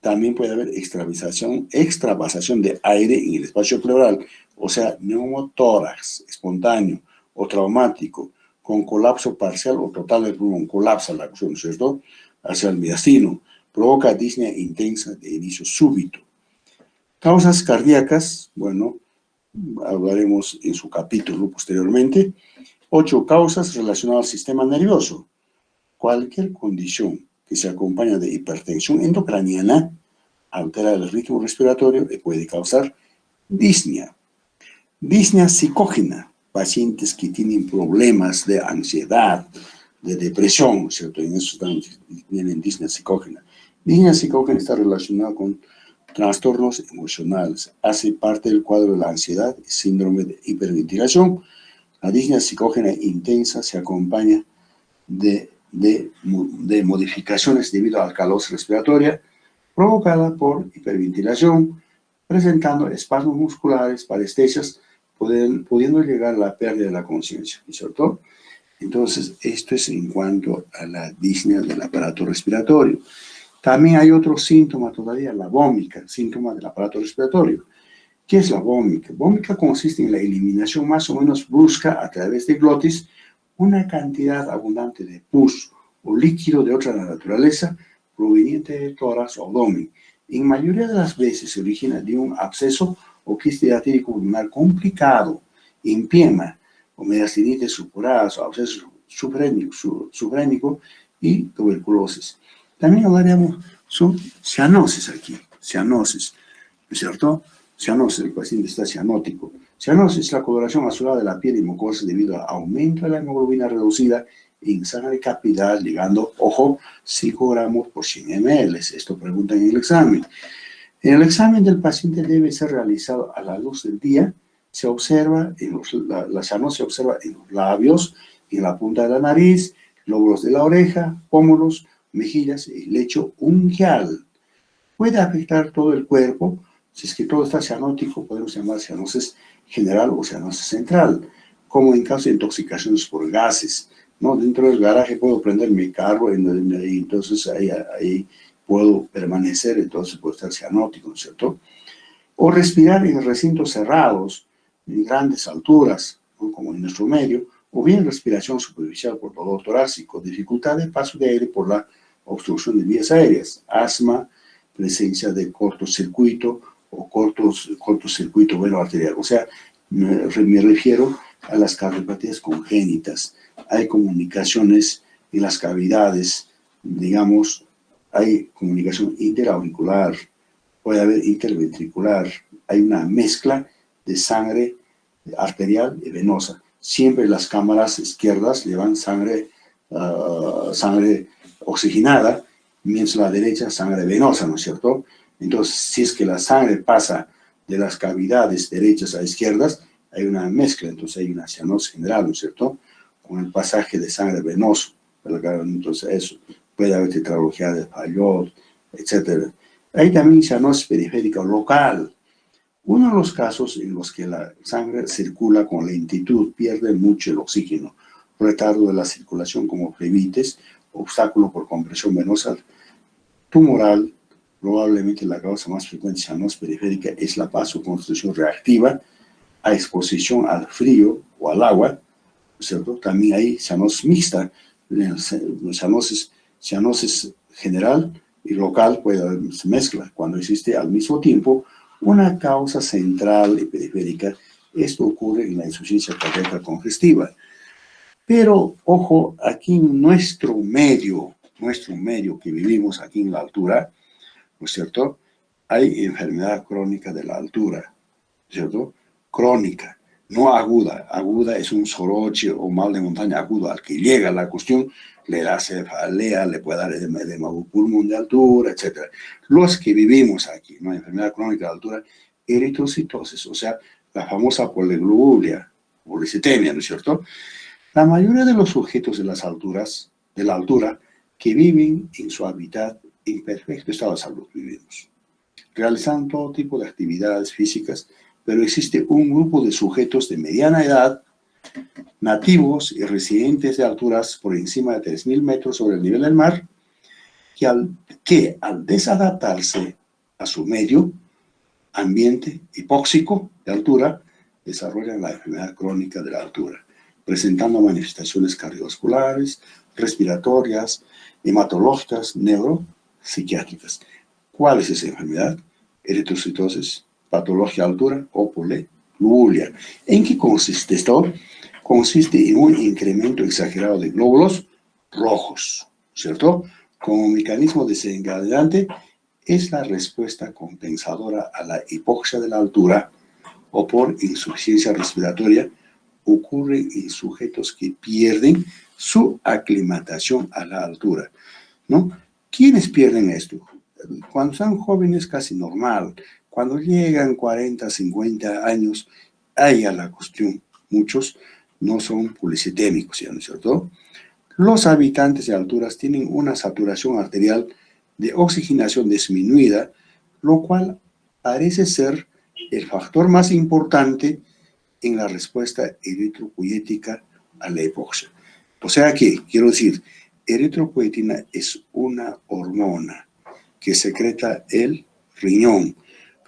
también puede haber extravasación de aire en el espacio pleural, o sea, neumotórax espontáneo o traumático, con colapso parcial o total del pulmón, colapsa la acción, ¿no es cierto?, hacia el mediastino, provoca disnea intensa de inicio súbito. Causas cardíacas, bueno, hablaremos en su capítulo posteriormente. 8. Causas relacionadas al sistema nervioso. Cualquier condición que se acompaña de hipertensión endocraniana altera el ritmo respiratorio y puede causar disnea. Disnea psicógena, pacientes que tienen problemas de ansiedad, de depresión, ¿cierto? En eso tienen disnea psicógena. Disnea psicógena está relacionada con trastornos emocionales, hace parte del cuadro de la ansiedad y síndrome de hiperventilación. La disnea psicógena intensa se acompaña de modificaciones debido a la alcalosis respiratoria provocada por hiperventilación, presentando espasmos musculares, parestesias, pudiendo llegar a la pérdida de la conciencia, ¿cierto? Entonces, esto es en cuanto a la disnea del aparato respiratorio. También hay otro síntoma todavía, la vómica, síntoma del aparato respiratorio. ¿Qué es la vómica? Vómica consiste en la eliminación más o menos brusca a través de glotis una cantidad abundante de pus o líquido de otra naturaleza proveniente del tórax o abdomen. En mayoría de las veces se origina de un absceso o quiste diatírico pulmonar complicado, empiema o mediastinitis supurada o absceso sufrénico y tuberculosis. También hablaremos sobre cianosis aquí, cianosis, ¿no es cierto? Cianosis, el paciente está cianótico. Cianosis es la coloración azulada de la piel y mucosa debido al aumento de la hemoglobina reducida en sangre capilar, llegando, ojo, 5 gramos por 100 ml. Esto preguntan en el examen. En el examen del paciente debe ser realizado a la luz del día. Se observa, la cianosis se observa en los labios, en la punta de la nariz, lóbulos de la oreja, pómulos, mejillas y lecho unguial. Puede afectar todo el cuerpo. Si es que todo está cianótico, podemos llamar cianosis general o cianosis central, como en caso de intoxicaciones por gases, ¿no? Dentro del garaje puedo prender mi carro y entonces ahí puedo permanecer, entonces puedo estar cianótico, ¿no es cierto? O respirar en recintos cerrados, en grandes alturas, ¿no? Como en nuestro medio, o bien respiración superficial por dolor torácico, dificultad de paso de aire por la obstrucción de vías aéreas, asma, presencia de cortocircuito o cortocircuito veno arterial. O sea, me refiero a las cardiopatías congénitas. Hay comunicaciones en las cavidades, digamos, hay comunicación interauricular, puede haber interventricular, hay una mezcla de sangre arterial y venosa. Siempre las cámaras izquierdas llevan sangre oxigenada, mientras la derecha sangre venosa, ¿no es cierto? Entonces, si es que la sangre pasa de las cavidades derechas a izquierdas, hay una mezcla, entonces hay una cianosis general, ¿no es cierto? Con el pasaje de sangre venoso. Entonces, eso puede haber tetralogía de Fayot, etc. Hay también cianosis periférica local. Uno de los casos en los que la sangre circula con lentitud, pierde mucho el oxígeno, retardo de la circulación como flebitis, obstáculo por compresión venosa tumoral. Probablemente la causa más frecuente de cianosis periférica es la vasoconstricción reactiva a exposición al frío o al agua, ¿cierto? También hay cianosis mixta, cianosis general y local, pues se mezcla. Cuando existe al mismo tiempo una causa central y periférica, esto ocurre en la insuficiencia cardíaca congestiva. Pero, ojo, aquí en nuestro medio que vivimos aquí en la altura, ¿no es cierto? Hay enfermedad crónica de la altura, ¿cierto? Crónica, no aguda. Aguda es un soroche o mal de montaña agudo al que llega la cuestión, le da cefalea, le puede dar edema pulmón de altura, etc. Los que vivimos aquí, ¿no? Enfermedad crónica de la altura, eritrocitosis, o sea, la famosa poliglulia, policitemia, ¿no es cierto? La mayoría de los sujetos de la altura, que viven en su hábitat en perfecto estado de salud, vivimos, realizan todo tipo de actividades físicas, pero existe un grupo de sujetos de mediana edad, nativos y residentes de alturas por encima de 3.000 metros sobre el nivel del mar, que al desadaptarse a su medio ambiente hipóxico de altura, desarrollan la enfermedad crónica de la altura, presentando manifestaciones cardiovasculares, respiratorias, hematológicas, neuropsiquiátricas. ¿Cuál es esa enfermedad? Eritrocitosis, patología de altura o poliglulia. ¿En qué consiste esto? Consiste en un incremento exagerado de glóbulos rojos, ¿cierto? Como mecanismo desencadenante es la respuesta compensadora a la hipoxia de la altura o por insuficiencia respiratoria. Ocurre en sujetos que pierden su aclimatación a la altura, ¿no? ¿Quiénes pierden esto? Cuando son jóvenes casi normal, cuando llegan 40, 50 años, hay a la cuestión, muchos no son policitémicos, ¿no es cierto? Los habitantes de alturas tienen una saturación arterial de oxigenación disminuida, lo cual parece ser el factor más importante en la respuesta eritropoyética a la hipoxia. O sea que, quiero decir, eritropoyetina es una hormona que secreta el riñón.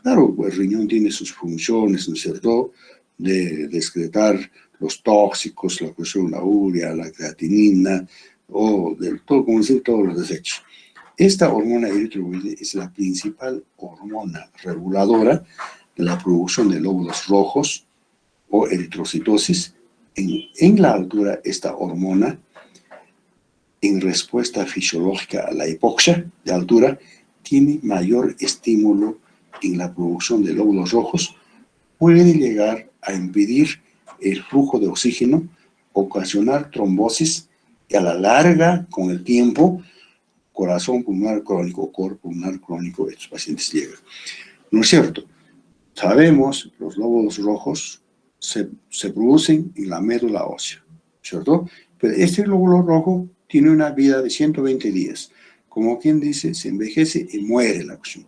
Claro, pues el riñón tiene sus funciones, ¿no es cierto?, de excretar los tóxicos, la cuestión, la urea, la creatinina, o de todo, como decir, todos los desechos. Esta hormona eritropoyetina es la principal hormona reguladora de la producción de glóbulos rojos o eritrocitosis. En la altura, esta hormona, en respuesta fisiológica a la hipoxia de altura, tiene mayor estímulo en la producción de glóbulos rojos, puede llegar a impedir el flujo de oxígeno, ocasionar trombosis y a la larga, con el tiempo, corazón pulmonar crónico, cor pulmonar crónico, estos pacientes llegan. ¿No es cierto? Sabemos, los glóbulos rojos se producen en la médula ósea, ¿cierto? Pero este glóbulo rojo tiene una vida de 120 días. Como quien dice, se envejece y muere la acción.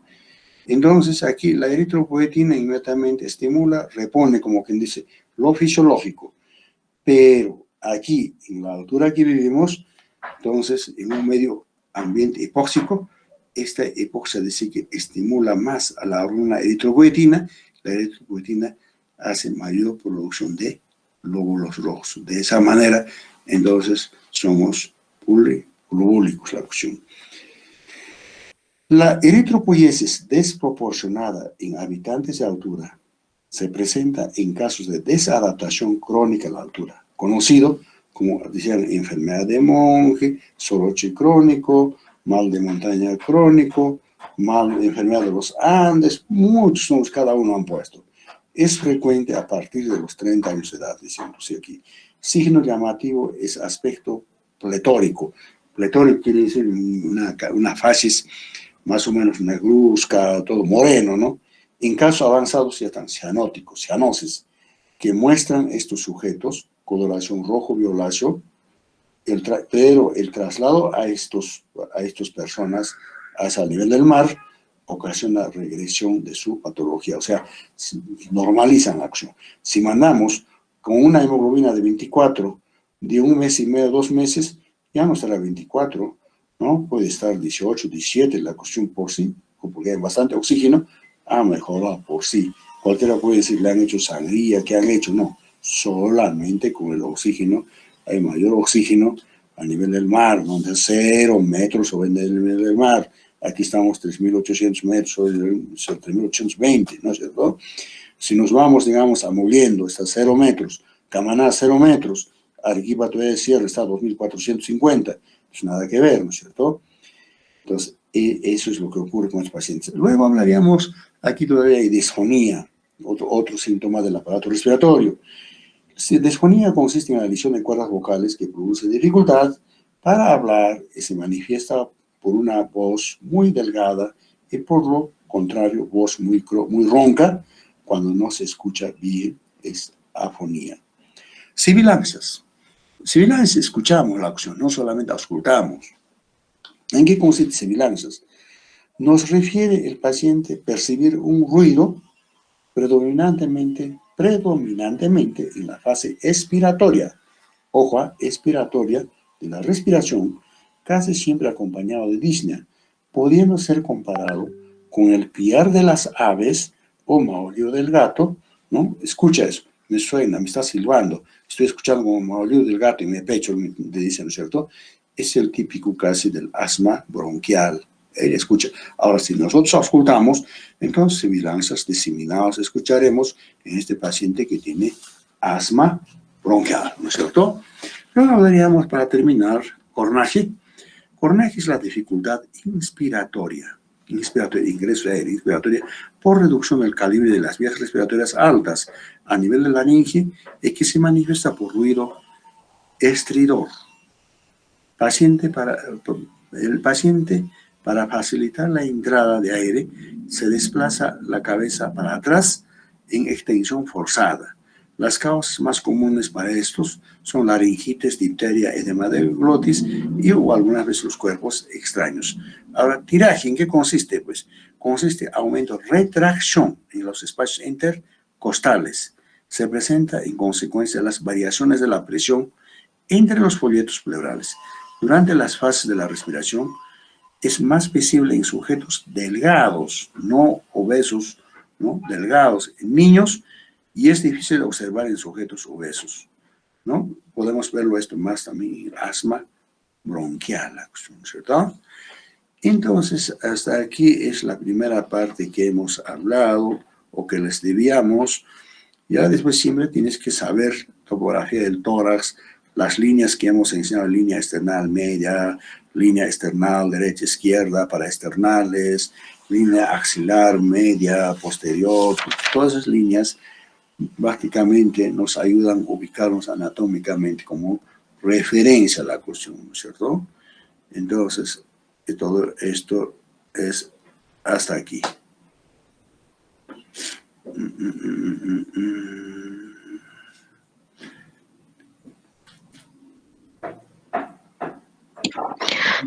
Entonces, aquí la eritropoyetina inmediatamente estimula, repone, como quien dice, lo fisiológico. Pero aquí, en la altura que vivimos, entonces, en un medio ambiente hipóxico, esta hipoxia dice que estimula más a la hormona eritropoyetina. La eritropoyetina hace mayor producción de glóbulos rojos. De esa manera, entonces, somos poliglobúlicos, la cuestión. La eritropoiesis desproporcionada en habitantes de altura se presenta en casos de desadaptación crónica a la altura, conocido como, decían, enfermedad de monje, soroche crónico, mal de montaña crónico, enfermedad de los Andes, muchos nombres cada uno han puesto. Es frecuente a partir de los 30 años de edad, decimos aquí. Signo llamativo es aspecto pletórico. Pletórico quiere decir una facies más o menos negruzca, todo moreno, ¿no? En casos avanzados ya están cianóticos, cianosis, que muestran estos sujetos, coloración rojo-violáceo, pero el traslado a estos personas hacia el nivel del mar ocasiona regresión de su patología, o sea, normalizan la acción. Si mandamos con una hemoglobina de 24, de un mes y medio, 2 meses, ya no estará 24, ¿no? Puede estar 18, 17, la cuestión por sí, porque hay bastante oxígeno, ha mejorado por sí. Cualquiera puede decir, le han hecho sangría, ¿qué han hecho? No, solamente con el oxígeno, hay mayor oxígeno a nivel del mar, donde 0 metros sobre el nivel del mar, Aquí estamos 3.800 metros, 3.820, ¿no es cierto? Si nos vamos, digamos, a Mollendo, está 0 metros, Camaná 0 metros, Arequipa todavía de Sierra está a 2.450, pues nada que ver, ¿no es cierto? Entonces, eso es lo que ocurre con los pacientes. Luego hablaríamos, aquí todavía hay disfonía, otro síntoma del aparato respiratorio. Disfonía consiste en la lesión de cuerdas vocales que produce dificultad para hablar y se manifiesta por una voz muy delgada y por lo contrario, voz muy ronca. Cuando no se escucha bien, es afonía. Sibilancias. Sibilancias, escuchamos la acción, no solamente escuchamos. ¿En qué consiste sibilancias? Nos refiere el paciente percibir un ruido predominantemente en la fase expiratoria. Ojo, expiratoria de la respiración, casi siempre acompañado de disnea, pudiendo ser comparado con el piar de las aves o maullido del gato, ¿no? Escucha eso, me suena, me está silbando, estoy escuchando como maullido del gato y mi pecho me dice, ¿no es cierto? Es el típico casi del asma bronquial. Él escucha. Ahora, si nosotros auscultamos, entonces sibilancias diseminadas escucharemos en este paciente que tiene asma bronquial, ¿no es cierto? Luego hablaríamos, para terminar, cornaje. Cornaje es la dificultad inspiratoria, ingreso de aire, inspiratoria, por reducción del calibre de las vías respiratorias altas a nivel de la laringe y que se manifiesta por ruido estridor. El paciente, para facilitar la entrada de aire, se desplaza la cabeza para atrás en extensión forzada. Las causas más comunes para estos son laringitis, difteria, edema de glotis o algunas veces los cuerpos extraños. Ahora, tiraje, ¿en qué consiste? Pues consiste en aumento, retracción en los espacios intercostales. Se presenta en consecuencia las variaciones de la presión entre los folletos pleurales. Durante las fases de la respiración es más visible en sujetos delgados, no obesos, ¿no? Delgados en niños, y es difícil de observar en sujetos obesos, ¿no? Podemos verlo esto más también en el asma bronquial, ¿cierto? Entonces, hasta aquí es la primera parte que hemos hablado o que les debíamos. Ya después siempre tienes que saber topografía del tórax, las líneas que hemos enseñado, línea external media, línea external derecha, izquierda para externales, línea axilar media, posterior, todas esas líneas básicamente nos ayudan a ubicarnos anatómicamente como referencia a la cuestión, ¿no es cierto? Entonces, todo esto es hasta aquí.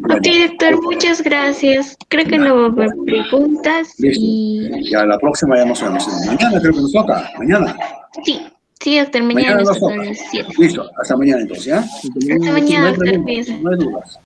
Ok, doctor, muchas gracias. Creo que no va a haber preguntas. Listo. Y Ya la próxima ya nos vemos. Mañana creo que nos toca. Mañana. sí, doctor, mañana Nos nos toca toca. a las 7. Listo. Hasta mañana entonces, ¿ya? Hasta mañana, doctor. No hay dudas.